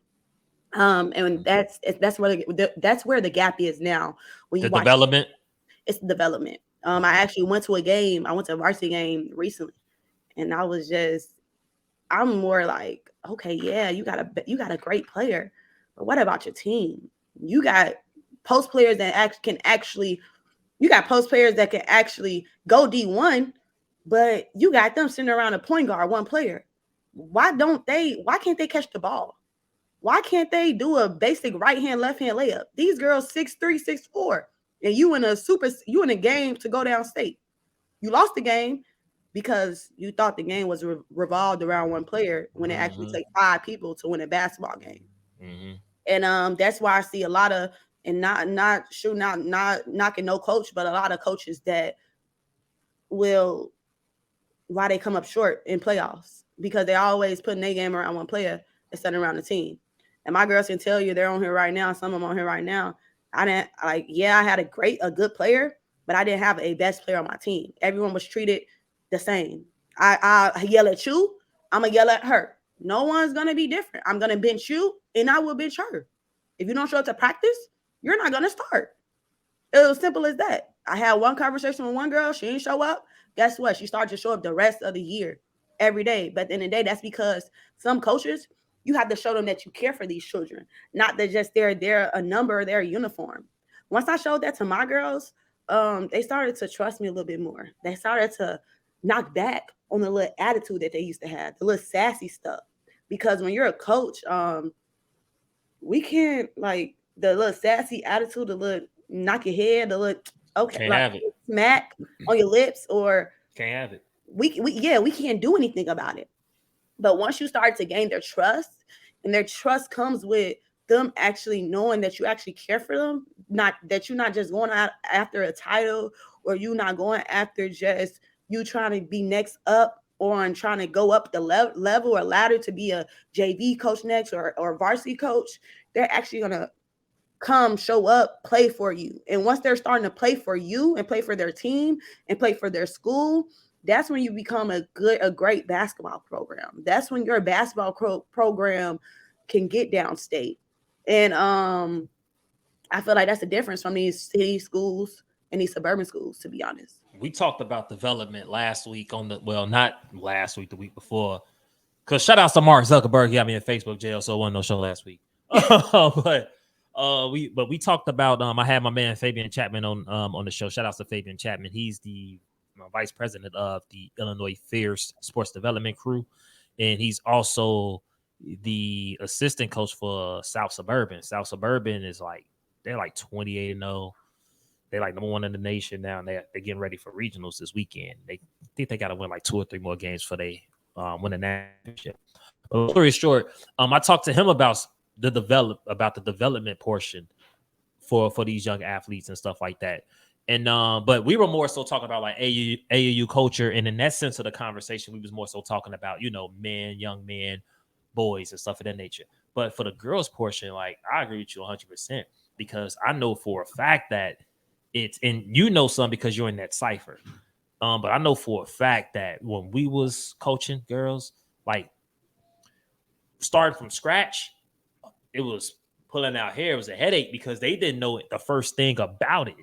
And that's where the gap is now. When you watch development, it's development. I actually went to a game. I went to a varsity game recently. And I'm more like, okay, yeah, you got a great player, but what about your team? You got post players that can actually go D1, but you got them sitting around a point guard, one player. Why can't they catch the ball? Why can't they do a basic right hand, left hand layup? These girls 6'3", 6'4", and you in a game to go downstate. You lost the game because you thought the game was revolved around one player when it actually takes 5 people to win a basketball game. And that's why I see a lot of, and not knocking no coach, but a lot of coaches that why they come up short in playoffs, because they're always putting their game around one player instead of around the team. And my girls can tell you, they're on here right now. Some of them on here right now. I had a good player, but I didn't have a best player on my team. Everyone was treated the same. I yell at you, I'm gonna yell at her. No one's gonna be different. I'm gonna bench you, and I will bench her. If you don't show up to practice, you're not gonna start. It was simple as that. I had one conversation with one girl. She didn't show up. Guess what? She started to show up the rest of the year, every day. But at the end of the day, that's because some coaches, you have to show them that you care for these children, not that just they're a number, they're a uniform. Once I showed that to my girls, they started to trust me a little bit more. They started to knock back on the little attitude that they used to have, the little sassy stuff. Because when you're a coach, we can't, like, the little sassy attitude, the little knock your head, the little can't have it. Smack on your lips, or can't have it. We can't do anything about it. But once you start to gain their trust, and their trust comes with them actually knowing that you actually care for them, not that you're not just going out after a title, or you not going after just you trying to be next up, or trying to go up the level or ladder to be a JV coach next, or varsity coach. They're actually going to come, show up, play for you. And once they're starting to play for you and play for their team and play for their school, that's when you become a great basketball program. That's when your basketball program can get downstate. And I feel like that's the difference from these city schools and these suburban schools, to be honest. We talked about development last week not last week, the week before. Because shout out to Mark Zuckerberg, he got me in Facebook jail, so it wasn't no show last week. But we talked about I had my man Fabian Chapman on the show. Shout out to Fabian Chapman. He's the vice president of the Illinois Fierce Sports Development Crew, and he's also the assistant coach for South Suburban. South Suburban is they're 28-0. They're number 1 in the nation now, and they're getting ready for regionals this weekend. They think they got to win 2 or 3 more games for they win a championship. But story short, I talked to him about the development portion for these young athletes and stuff like that. And but we were more so talking about like AAU culture, and in that sense of the conversation, we was more so talking about, you know, men, young men, boys, and stuff of that nature. But for the girls portion, like I agree with you 100%, because I know for a fact that it's, and you know some because you're in that cipher. But I know for a fact that when we was coaching girls, like starting from scratch, it was pulling out hair. It was a headache because they didn't know the first thing about it.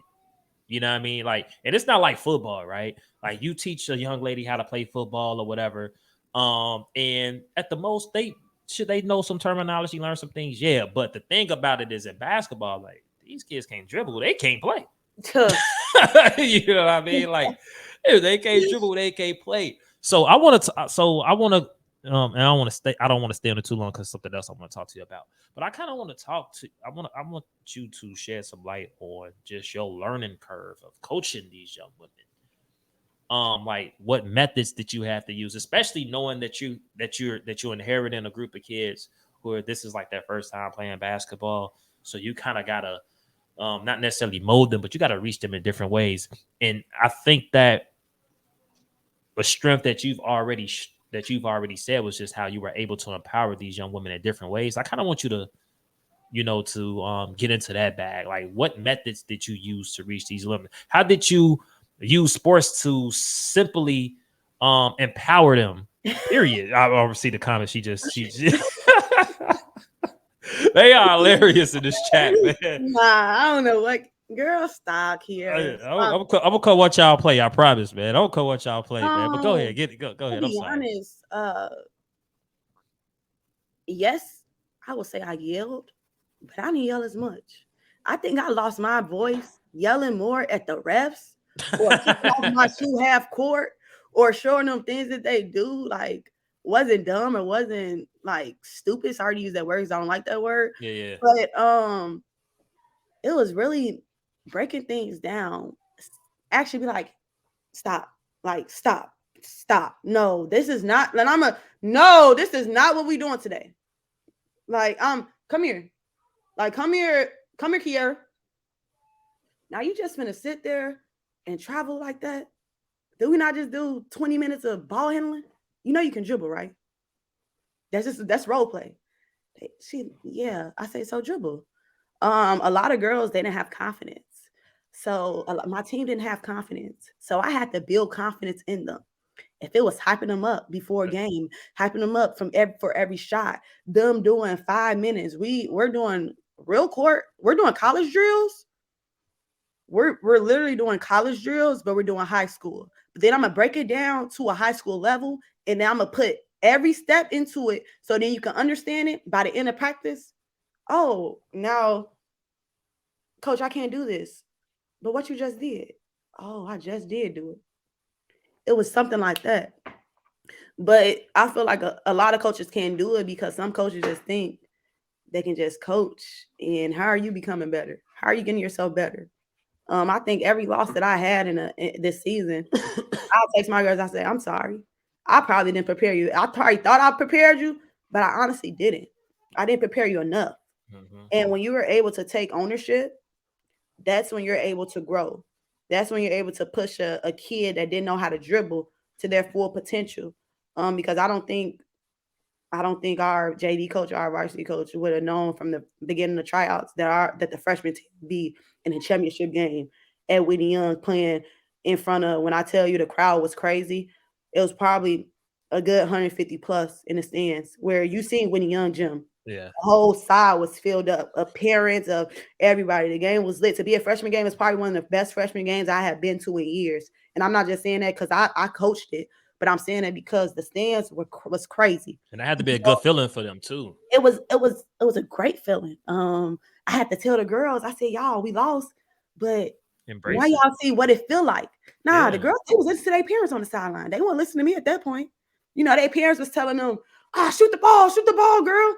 You know what I mean? Like, and it's not like football, right? Like you teach a young lady how to play football or whatever. And at the most, should they know some terminology, learn some things? Yeah. But the thing about it is in basketball, like these kids can't dribble, they can't play. You know what I mean? Like if they can't dribble, they can't play. So I want to, and I don't want to stay on it too long because something else I want to talk to you about. But I kind of want to I want you to shed some light on just your learning curve of coaching these young women. Like what methods that you have to use, especially knowing that you're inheriting a group of kids who this is like their first time playing basketball. So you kind of gotta not necessarily mold them, but you gotta reach them in different ways. And I think that the strength that you've already said was just how you were able to empower these young women in different ways. I kind of want you to, you know, to get into that bag. Like, what methods did you use to reach these women? How did you use sports to simply empower them? Period. I see the comments. She just they are hilarious in this chat, man. Nah, I don't know what. Girl, stop here. I'm gonna come watch y'all play. I promise, man. I'm gonna come watch y'all play, man. But go ahead, get it. Go ahead. To be honest, yes, I would say I yelled, but I didn't yell as much. I think I lost my voice yelling more at the refs or kicking off my shoe half court or showing them things that they do. Like, wasn't dumb or wasn't like stupid. Sorry to use that word because I don't like that word. Yeah. But it was really breaking things down. Actually be like, stop. Like, stop. No, this is not. No, this is not what we doing today. Like, come here. Like, come here, Kiera. Now you just gonna sit there and travel like that? Did we not just do 20 minutes of ball handling? You know you can dribble, right? That's role play. I say so dribble. A lot of girls, they didn't have confidence. So my team didn't have confidence. So I had to build confidence in them. If it was hyping them up before a game, hyping them up for every shot, them doing 5 minutes, we're doing real court, we're doing college drills. We're literally doing college drills, but we're doing high school. But then I'm gonna break it down to a high school level, and then I'm gonna put every step into it so then you can understand it by the end of practice. Oh, now, coach, I can't do this. But what you just did? Oh, I just did do it. It was something like that. But I feel like a lot of coaches can't do it because some coaches just think they can just coach. And how are you becoming better? How are you getting yourself better? I think every loss that I had in this season, I'll text my girls. I say, I'm sorry. I probably didn't prepare you. I probably thought I prepared you, but I honestly didn't. I didn't prepare you enough. Mm-hmm. And when you were able to take ownership, that's when you're able to grow. That's when you're able to push a kid that didn't know how to dribble to their full potential. Because I don't think our JV coach, our varsity coach would have known from the beginning of tryouts that the freshman team would be in a championship game at Whitney Young playing in front of, when I tell you the crowd was crazy, it was probably a good 150 plus in the stands where you seen Whitney Young gym. Yeah. The whole side was filled up of parents, of everybody. The game was lit. To be a freshman game is probably one of the best freshman games I have been to in years. And I'm not just saying that because I coached it, but I'm saying that because the stands was crazy. And it had to be a good feeling for them too. It was a great feeling. I had to tell the girls, I said, y'all, we lost, but now y'all see what it feel like. Nah, the girls, they was listening to their parents on the sideline. They weren't listening to me at that point. You know, their parents was telling them, shoot the ball, girl.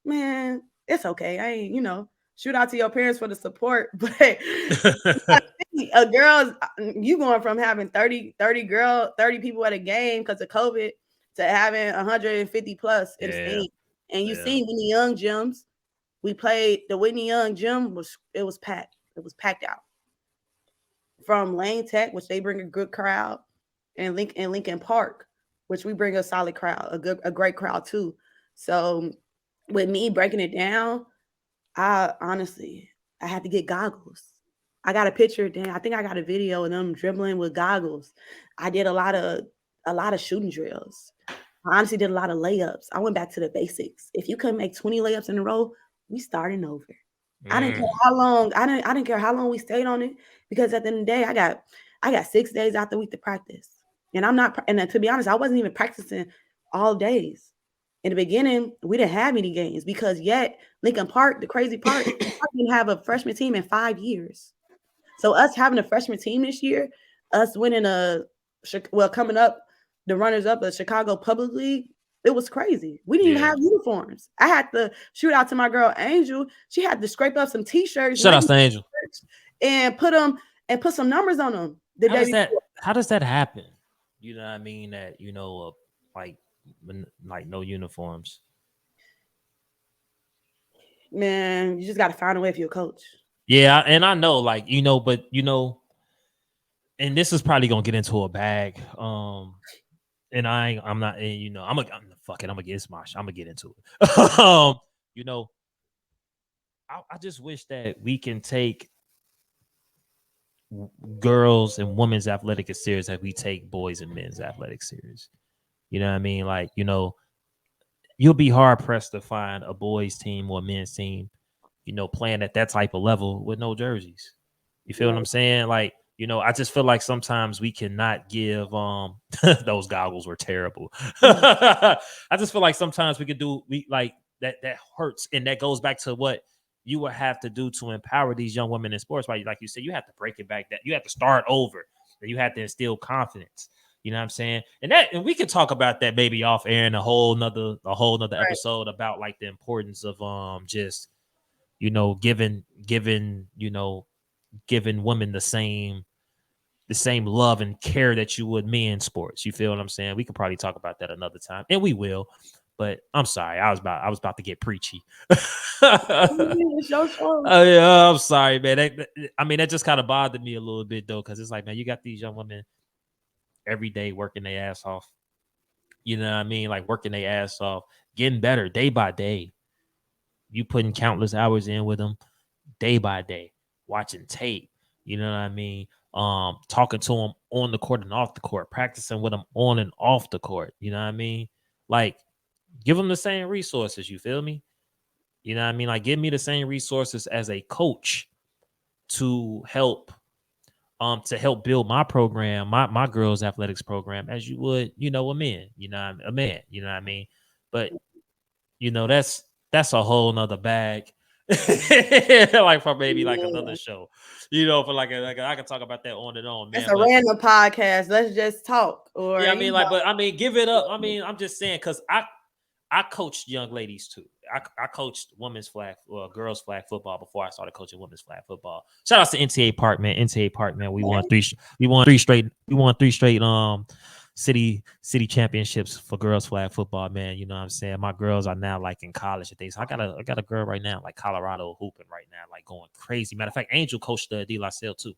Man, it's okay. I ain't, shoot out to your parents for the support. But a girls, you going from having 30 people at a game because of COVID to having 150 plus in the state. And you seen when the young gyms, We played the Whitney Young gym was packed. It was packed out. From Lane Tech, which they bring a good crowd, and Lincoln Park, which we bring a solid crowd, a great crowd too. So with me breaking it down, I honestly had to get goggles. I got a picture. Then I think I got a video of them dribbling with goggles. I did a lot of shooting drills. I honestly did a lot of layups. I went back to the basics. If you couldn't make 20 layups in a row, we starting over. I didn't care how long. I didn't care how long we stayed on it, because at the end of the day, I got 6 days out the week to practice, and I'm not. And to be honest, I wasn't even practicing all days. In the beginning, we didn't have any games because yet Lincoln Park, the crazy part, I didn't have a freshman team in 5 years. So us having a freshman team this year, us winning coming up, the runners up of Chicago Public League, it was crazy. We didn't even have uniforms. I had to shoot out to my girl Angel. She had to scrape up some t-shirts. Shout out to Angel. And put some numbers on them. How does that happen? You know what I mean? That, like no uniforms. Man, you just got to find a way for your coach. Yeah, and I know, and this is probably gonna get into a bag. And I'm not, and I'm gonna get smashed. I'm gonna get into it. I just wish that we can take girls and women's athletics as serious as we take boys and men's athletics serious. You know what I mean? Like, you'll be hard pressed to find a boys team or a men's team, playing at that type of level with no jerseys. You feel what I'm saying? Like, I just feel like sometimes we cannot give those goggles were terrible. I just feel like sometimes that hurts, and that goes back to what you would have to do to empower these young women in sports. Right? Like you said, you have to break it back. That you have to start over. And you have to instill confidence. You know what I'm saying? And we could talk about that maybe off air in a whole nother episode about like the importance of just giving women the same love and care that you would men in sports. You feel what I'm saying? We could probably talk about that another time, and we will. But I'm sorry, I was about to get preachy. Yeah, I'm sorry, man. That just kind of bothered me a little bit though, because it's like, man, you got these young women every day working their ass off. You know what I mean? Like working their ass off, getting better day by day. You putting countless hours in with them day by day, watching tape. You know what I mean? Talking to them on the court and off the court, practicing with them on and off the court. You know what I mean? Like, give them the same resources. You feel me? You know what I mean? Like, give me the same resources as a coach to help build my program, my girls' athletics program, as you would, a man. You know what I mean? But that's a whole nother bag. Like for maybe like another show, for like I can talk about that on and on, man. It's a random podcast. Let's just talk. Or Give it up. I'm just saying, because I coached young ladies too. I coached girls flag football before I started coaching women's flag football. Shout out to NTA Park, man. NTA Park, man. We won three straight city championships for girls flag football, man. You know what I'm saying? My girls are now like in college and things. So I got a girl right now, like Colorado, hooping right now, like going crazy. Matter of fact, Angel coached De La Salle too.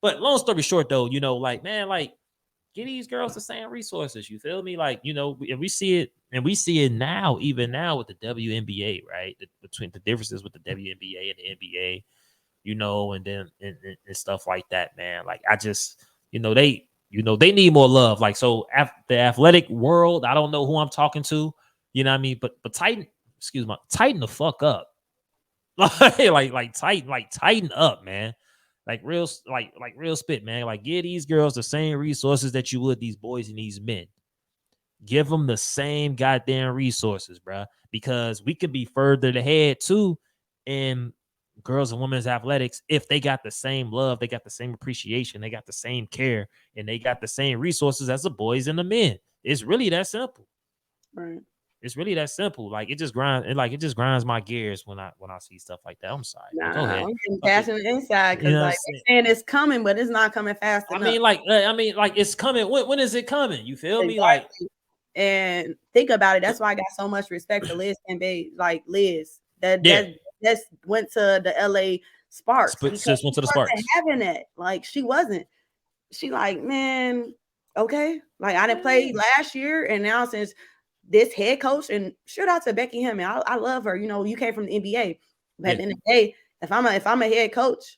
But long story short, though, get these girls the same resources. You feel me? Like, and we see it now, even now with the WNBA, right? Between the differences with the WNBA and the NBA, and then and stuff like that, man. Like, I just, they need more love. Like, so the athletic world, I don't know who I'm talking to, you know what I mean? But tighten the fuck up. Tighten up, man. Like real spit, man. Like, give these girls the same resources that you would these boys and these men. Give them the same goddamn resources, bro. Because we could be further ahead too in girls and women's athletics if they got the same love, they got the same appreciation, they got the same care, and they got the same resources as the boys and the men. It's really that simple. Right. It's really that simple. Like, it just grinds my gears when I see stuff like that. I'm sorry. Go ahead. I'm getting passionate inside because they're saying it's coming, but it's not coming fast enough. I mean, it's coming. When is it coming? You feel me? Like, and think about it. That's why I got so much respect for Liz and Babe. Like Liz, that's just went to the LA Sparks because Sis went to the Sparks. having that. Like she wasn't. She like, man, okay. Like I didn't play last year, and now since this head coach, and shout out to Becky Hammond. I love her. You know, you came from the NBA. But at the end of the day, if I'm a head coach,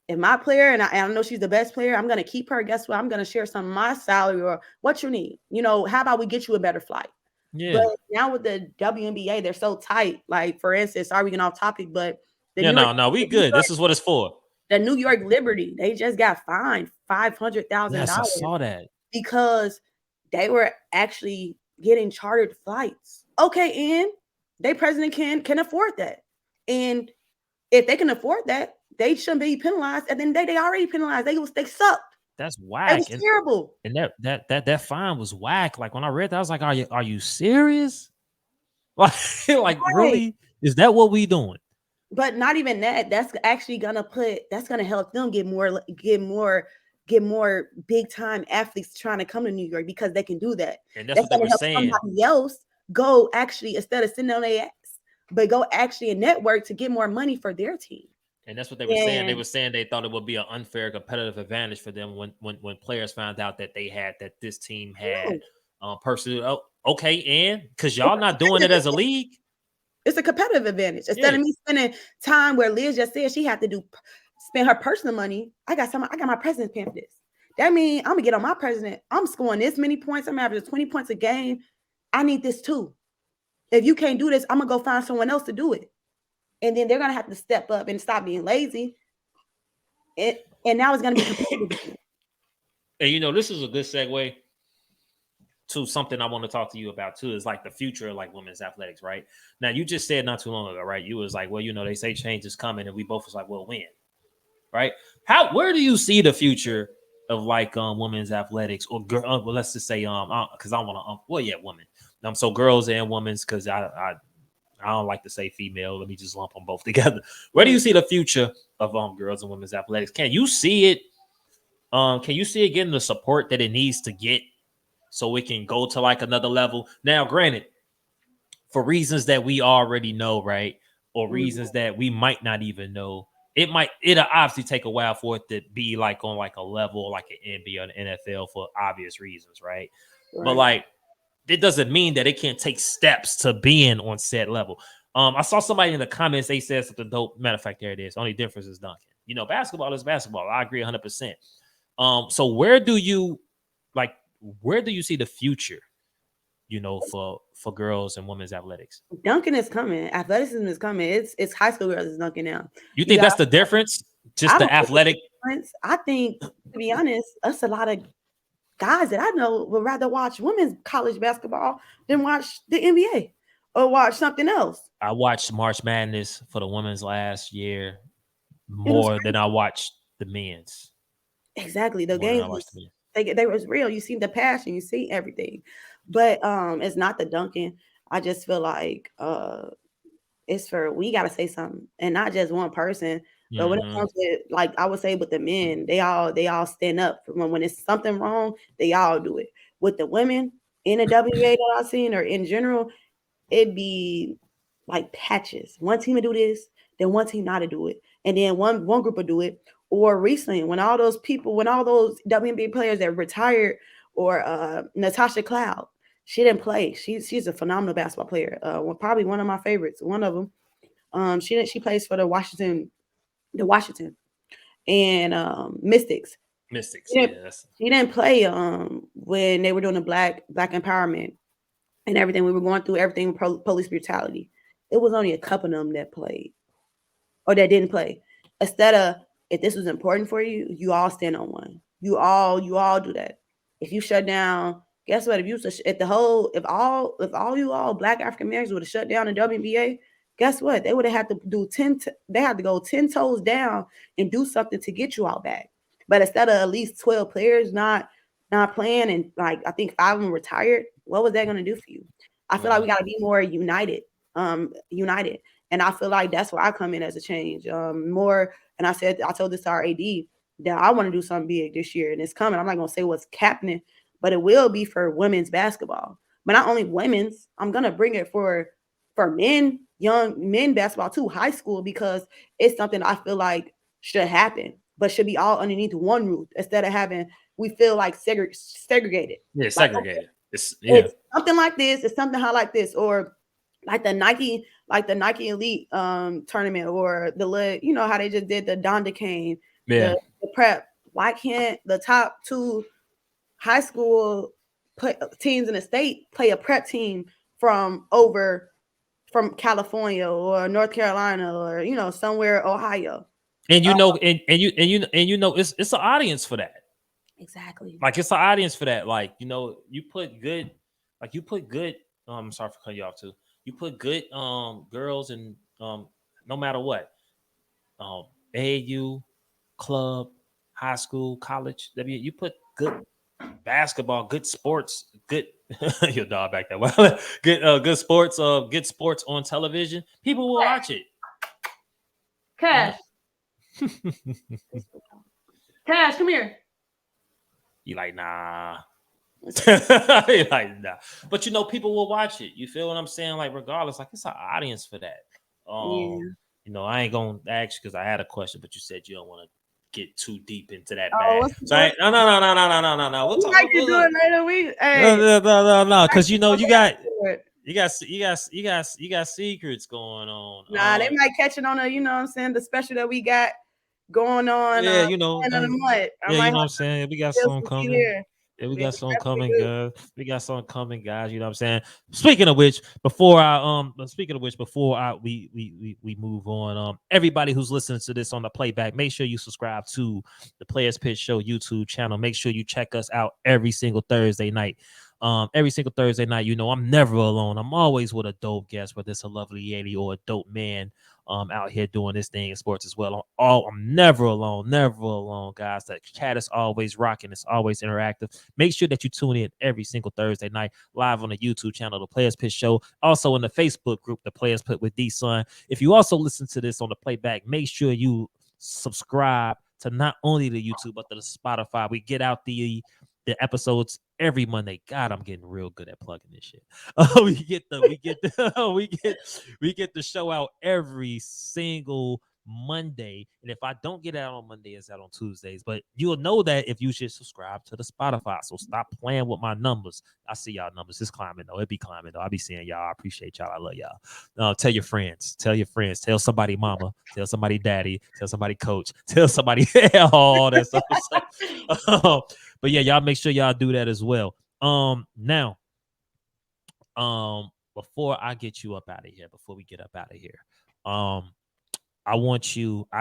if my player, and I know she's the best player, I'm gonna keep her. Guess what? I'm gonna share some of my salary or what you need. You know, how about we get you a better flight? Yeah. But now with the WNBA, they're so tight. Like, for instance, sorry we getting off topic, but we good. This is what it's for. The New York Liberty, they just got fined $500,000. Yes, I saw that. Because they were actually getting chartered flights. Okay, and their president can afford that. And if they can afford that, they shouldn't be penalized. And then they already penalized. They sucked. That's whack. That was terrible. And that fine was whack. Like when I read that, I was like, are you serious? Like Right. Really? Is that what we doing? But not even that. That's actually gonna help them get more big time athletes trying to come to New York because they can do that. And that's what they were saying. Somebody else go actually, instead of sitting on their ass, but go actually a network to get more money for their team. And that's what they were saying. They were saying they thought it would be an unfair competitive advantage for them when players found out that this team had personally. Oh, okay, and because y'all not doing it as a league, it's a competitive advantage. Instead of me spending time where Liz just said she had to spend her personal money, I got my president paying for this. That means I'm gonna get on my president. I'm scoring this many points. I'm averaging 20 points a game. I need this too. If you can't do this, I'm gonna go find someone else to do it. And then they're gonna have to step up and stop being lazy. And now it's gonna be competitive. And this is a good segue to something I want to talk to you about too. Is like the future of like women's athletics, right? Now you just said not too long ago, right? You was like, well, they say change is coming, and we both was like, well, when? Right? Where do you see the future of like women's athletics or girl? Well, let's just say because I want to women. So girls and women's, because I don't like to say female. Let me just lump them both together. Where do you see the future of girls and women's athletics? Can you see it? Can you see it getting the support that it needs to get so it can go to like another level? Now, granted, for reasons that we already know, right, or reasons that we might not even know, it'll obviously take a while for it to be like on like a level like an NBA or an NFL for obvious reasons, right? But like, it doesn't mean that it can't take steps to being on said level. I saw somebody in the comments, they said something dope. Matter of fact, there it is. Only difference is dunking. Basketball is basketball. I agree 100%. So where do you see the future, for girls and women's athletics? Dunking is coming. Athleticism is coming. It's high school girls is dunking now. You think that's the difference? Just the athletic? I think, to be honest, us a lot of guys that I know would rather watch women's college basketball than watch the NBA or watch something else. I watched March Madness for the women's last year more than I watched the men's. Exactly. The games, they was real. You see the passion, you see everything. But it's not the dunking. I just feel like it's we got to say something, and not just one person. But when it comes to, like, I would say with the men, they all stand up when it's something wrong. They all do it. With the women in the WA that I've seen, or in general, it'd be like patches. One team would do this, then one team not to do it, and then one group would do it. Or recently, when all those WNBA players that retired, or Natasha Cloud, she didn't play. She's a phenomenal basketball player. Probably one of my favorites. One of them. She plays for the Washington and Mystics. Yes. She didn't play when they were doing the black empowerment and everything. We were going through everything with police brutality. It was only a couple of them that played or that didn't play. Instead of, if this was important for you, you all stand on one. You all do that. If you shut down, guess what? If all Black African Americans would have shut down the WNBA, guess what? They would have had to do they had to go 10 toes down and do something to get you all back. But instead of at least 12 players not playing, and like I think 5 of them retired, what was that going to do for you? I feel like we got to be more united. And I feel like that's where I come in as a change. More, and I told this to our AD that I want to do something big this year, and it's coming. I'm not going to say what's happening, but it will be for women's basketball. But not only women's, I'm going to bring it for for men, young men basketball too, high school, because it's something I feel like should happen, but should be all underneath one roof instead of having we feel like segregated. Yeah, Like segregated. it's something like this, it's something how like this, or like the Nike Elite tournament, or the you know how they just did the Donda Kane, the prep. Why can't the top 2 high school teams in the state play a prep team from California or North Carolina or you know somewhere Ohio? And you know, it's an audience for that. Exactly. Like it's an audience for that. Like, you know, you put good, I'm sorry for cutting you off too. You put good girls and no matter what, AAU, club, high school, college, you put good basketball, good sports, good your dog back there. Good sports, good sports on television. People will watch it. Cash. Cash, come here. You like, nah. You're like, nah. But you know, people will watch it. You feel what I'm saying? Like, regardless, like it's an audience for that. You know, I ain't gonna ask you because I had a question, but you said you don't want to get too deep into that bag. So no. We'll talk. Do it later. No. Because you know, you got secrets going on. Nah, they might catch it on a, you know what I'm saying, the special that we got going on. Yeah, you know, you know what I'm saying. We got something coming. Here. Yeah, we got something coming, guys. We got something coming, guys. You know what I'm saying. Speaking of which, before we move on, everybody who's listening to this on the playback, make sure you subscribe to the Players Pitch Show YouTube channel. Make sure you check us out every single Thursday night. You know, I'm never alone. I'm always with a dope guest, whether it's a lovely lady or a dope man out here doing this thing in sports as well. I'm never alone, guys. The chat is always rocking. It's always interactive. Make sure that you tune in every single Thursday night live on the YouTube channel, The Players Pitch Show. Also in the Facebook group, The Players Pit with D-Son. If you also listen to this on the playback, make sure you subscribe to not only the YouTube, but to the Spotify. We get out the episodes every Monday. God, I'm getting real good at plugging this shit. We get the show out every single Monday. And if I don't get it out on Monday, it's out on Tuesdays. But you'll know that if you should subscribe to the Spotify. So stop playing with my numbers. I see y'all numbers. It's climbing though. It be climbing though. I be seeing y'all. I appreciate y'all. I love y'all. Tell your friends. Tell somebody mama. Tell somebody daddy. Tell somebody coach. Tell somebody all that stuff. But yeah, y'all make sure y'all do that as well. Now, before I get you up out of here, before we get up out of here, I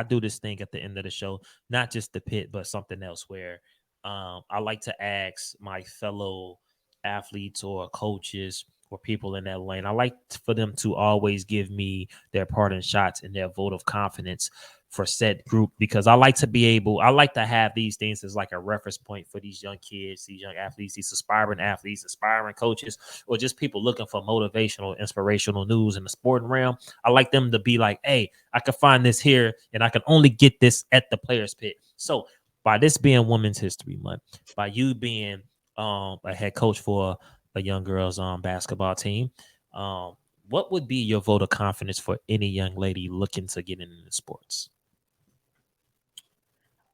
do this thing at the end of the show, not just the pit, but something else where I like to ask my fellow athletes or coaches or people in that lane. I like for them to always give me their parting shots and their vote of confidence for said group, because I like to have these things as like a reference point for these young kids, these young athletes, these aspiring athletes, aspiring coaches, or just people looking for motivational, inspirational news in the sporting realm. I like them to be like, hey, I can find this here and I can only get this at the Players Pit. So by this being Women's History Month, by you being a head coach for a young girls basketball team, what would be your vote of confidence for any young lady looking to get into sports?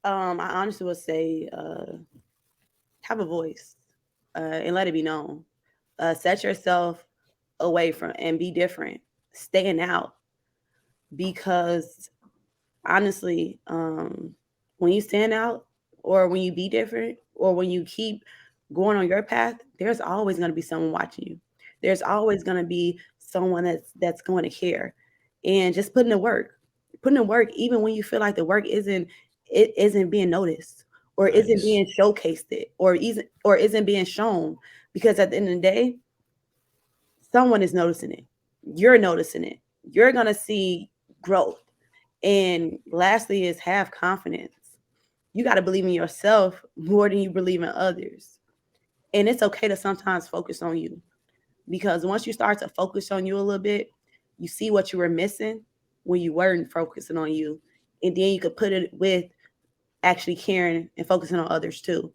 I honestly would say have a voice and let it be known. Set yourself away from and be different. Stand out, because honestly, when you stand out or when you be different or when you keep going on your path, there's always going to be someone watching you. There's always going to be someone that's going to care. And just putting in work, even when you feel like the work isn't being noticed or isn't being showcased or isn't being shown, because at the end of the day, someone is noticing it. You're noticing it. You're going to see growth. And lastly is have confidence. You got to believe in yourself more than you believe in others. And it's okay to sometimes focus on you, because once you start to focus on you a little bit, you see what you were missing when you weren't focusing on you. And then you could put it with actually caring and focusing on others too.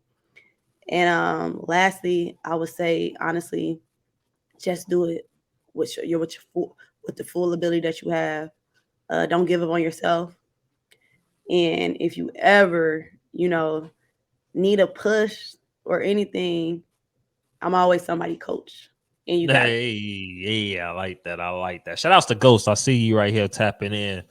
And lastly, I would say, honestly, just do it with with the full ability that you have. Don't give up on yourself. And if you ever, need a push or anything, I'm always somebody coach. And you got it. Hey, yeah, I like that. I like that. Shout outs to Ghost. I see you right here tapping in.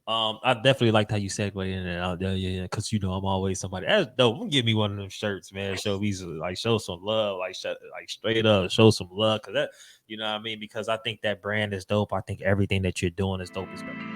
I definitely liked how you segued in and out there, yeah, because I'm always somebody. That's dope. Give me one of them shirts, man. Show me show some love, like straight up, show some love, cause that, you know what I mean. Because I think that brand is dope. I think everything that you're doing is dope as well.